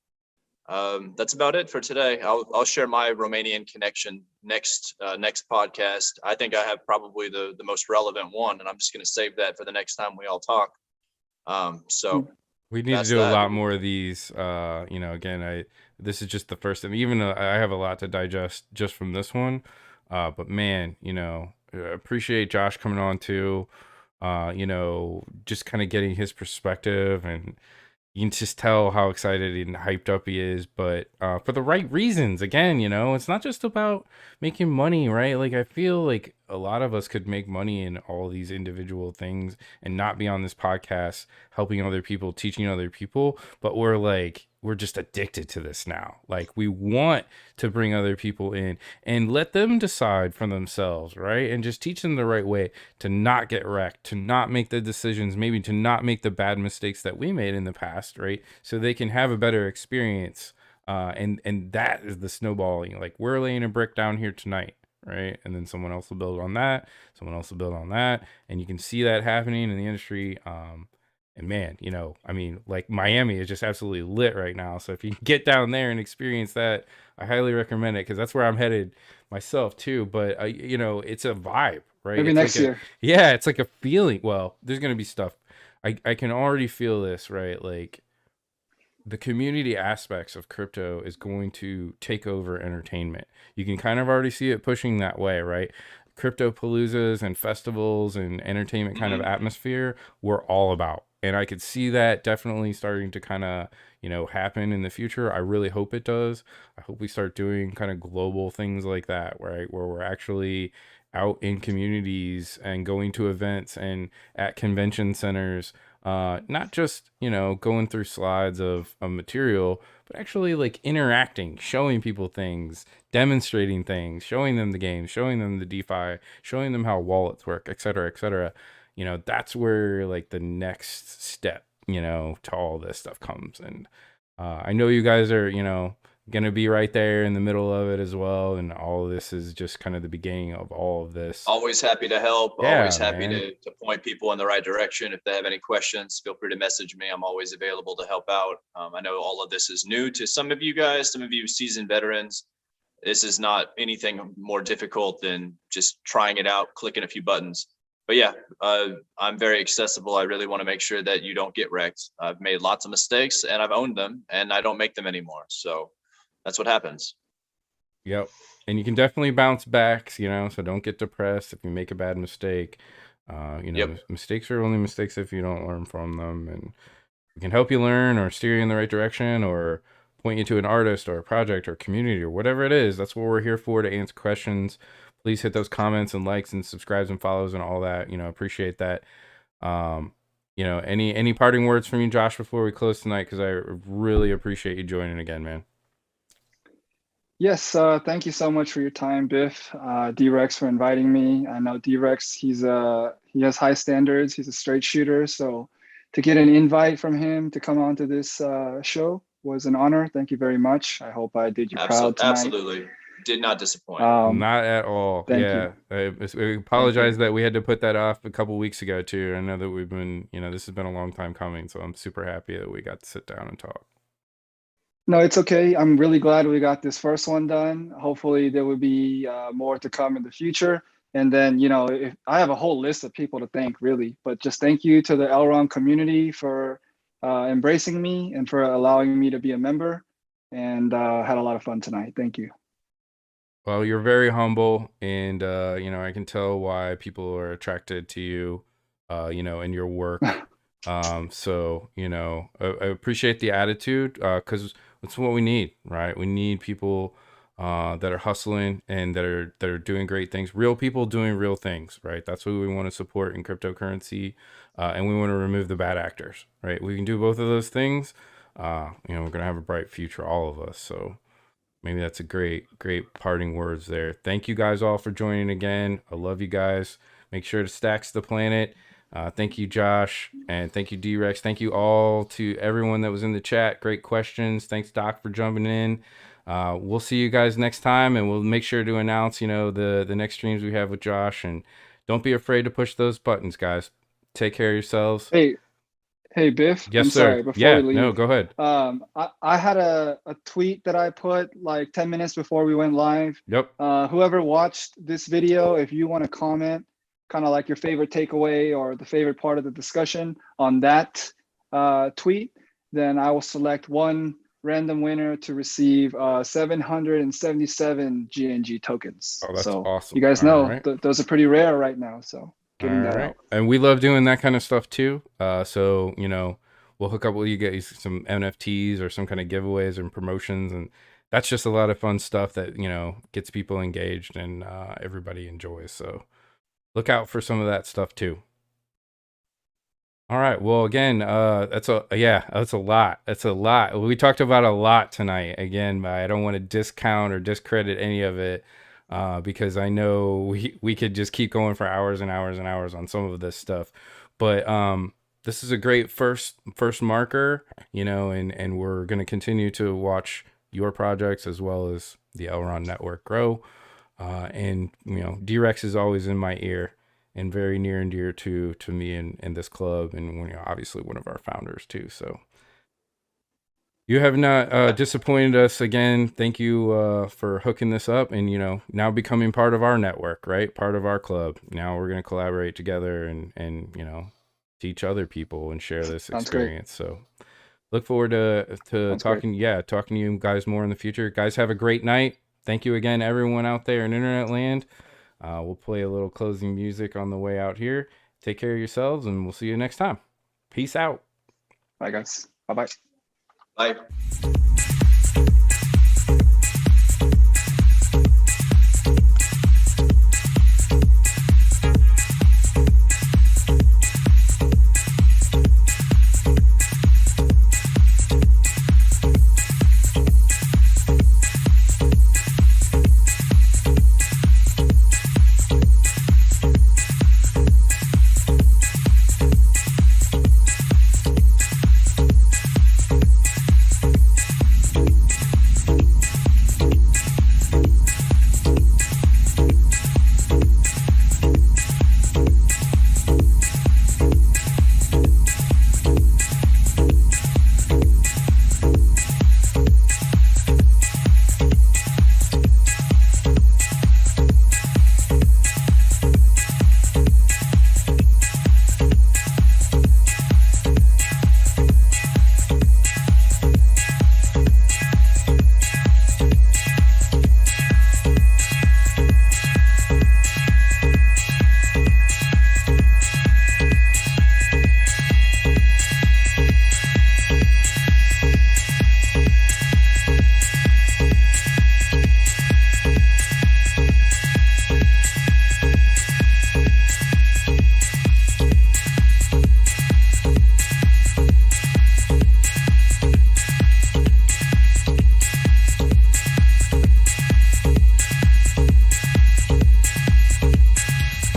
That's about it for today. I'll share my Romanian connection next podcast. I think I have probably the most relevant one, and I'm just going to save that for the next time we all talk. So we need to do a lot more of these. Again, this is just the first, and even I have a lot to digest just from this one. But man, appreciate Josh coming on too. Just kind of getting his perspective, and you can just tell how excited and hyped up he is, but for the right reasons. Again, it's not just about making money, right? Like, I feel like a lot of us could make money in all these individual things and not be on this podcast helping other people, teaching other people, but we're just addicted to this now. Like, we want to bring other people in and let them decide for themselves, right? And just teach them the right way to not get wrecked, to not make the decisions, maybe to not make the bad mistakes that we made in the past, right? So they can have a better experience. And that is the snowballing. Like, we're laying a brick down here tonight, right? And then someone else will build on that, someone else will build on that, and you can see that happening in the industry. And man, like, Miami is just absolutely lit right now. So if you can get down there and experience that, I highly recommend it, because that's where I'm headed myself too. But it's a vibe, right? Maybe it's next like year. Yeah, it's like a feeling. Well, there's gonna be stuff. I can already feel this, right? Like, the community aspects of crypto is going to take over entertainment. You can kind of already see it pushing that way, right? Crypto paloozas and festivals and entertainment kind of atmosphere we're all about. And I could see that definitely starting to kind of, happen in the future. I really hope it does. I hope we start doing kind of global things like that, right? Where we're actually out in communities and going to events and at convention centers, not just, going through slides of material, but actually like interacting, showing people things, demonstrating things, showing them the game, showing them the DeFi, showing them how wallets work, et cetera, et cetera. That's where like the next step, to all this stuff comes. And I know you guys are, going to be right there in the middle of it as well. And all of this is just kind of the beginning of all of this. Always happy to help. Yeah, always happy man. to point people in the right direction. If they have any questions, feel free to message me. I'm always available to help out. I know all of this is new to some of you guys, some of you seasoned veterans. This is not anything more difficult than just trying it out, clicking a few buttons. But yeah, I'm very accessible. I really want to make sure that you don't get wrecked. I've made lots of mistakes and I've owned them, and I don't make them anymore. So that's what happens. Yep. And you can definitely bounce back, so don't get depressed if you make a bad mistake. Mistakes are only mistakes if you don't learn from them. And we can help you learn or steer you in the right direction, or point you to an artist or a project or community or whatever it is. That's what we're here for, to answer questions. Please hit those comments and likes and subscribes and follows and all that. Appreciate that. Any parting words from you, Josh, before we close tonight? Because I really appreciate you joining again, man. Yes, thank you so much for your time, Biff. D-Rex for inviting me. I know D-Rex, he has high standards. He's a straight shooter. So to get an invite from him to come on to this show was an honor. Thank you very much. I hope I did you proud tonight. Absolutely. Did not disappoint. Not at all. Yeah. I apologize that we had to put that off a couple weeks ago too. I know that we've been, this has been a long time coming. So I'm super happy that we got to sit down and talk. No, it's okay. I'm really glad we got this first one done. Hopefully there will be more to come in the future. And then, if I have a whole list of people to thank, really, but just thank you to the Elrond community for embracing me and for allowing me to be a member, and had a lot of fun tonight. Thank you. Well, you're very humble, and I can tell why people are attracted to you, in your work. So I appreciate the attitude, because it's what we need, right? We need people that are hustling and that are doing great things. Real people doing real things, right? That's what we want to support in cryptocurrency, and we want to remove the bad actors, right? We can do both of those things. We're gonna have a bright future, all of us. So maybe that's a great parting words there. Thank you guys all for joining again. I love you guys. Make sure to STAXX the planet. Thank you, Josh, and thank you, D-Rex. Thank you all to everyone that was in the chat. Great questions. Thanks, Doc, for jumping in. We'll see you guys next time, and we'll make sure to announce, the next streams we have with Josh. And don't be afraid to push those buttons, guys. Take care of yourselves. Hey, Biff. Yes, I'm sir. sorry, before we leave. No, go ahead. I had a tweet that I put like 10 minutes before we went live. Yep. Whoever watched this video, if you want to comment, kind of like your favorite takeaway or the favorite part of the discussion on that tweet, then I will select one random winner to receive 777 GNG tokens. Oh, that's awesome. You guys know those are pretty rare right now. So getting that out. And we love doing that kind of stuff too. So we'll hook up with you guys some NFTs or some kind of giveaways and promotions, and that's just a lot of fun stuff that gets people engaged and everybody enjoys. So look out for some of that stuff too. All right. Well, again, that's a lot. That's a lot. We talked about a lot tonight. Again, I don't want to discount or discredit any of it, because I know we could just keep going for hours and hours and hours on some of this stuff. But this is a great first marker, and we're going to continue to watch your projects as well as the Elrond network grow. And D-Rex is always in my ear and very near and dear to me and this club, and obviously one of our founders too. So you have not disappointed us again. Thank you for hooking this up and now becoming part of our network, right? Part of our club. Now we're going to collaborate together and teach other people and share this experience. So look forward to talking to you guys more in the future. Guys, have a great night. Thank you again, everyone out there in internet land. We'll play a little closing music on the way out here. Take care of yourselves, and we'll see you next time. Peace out. Bye, guys. Bye-bye. Bye.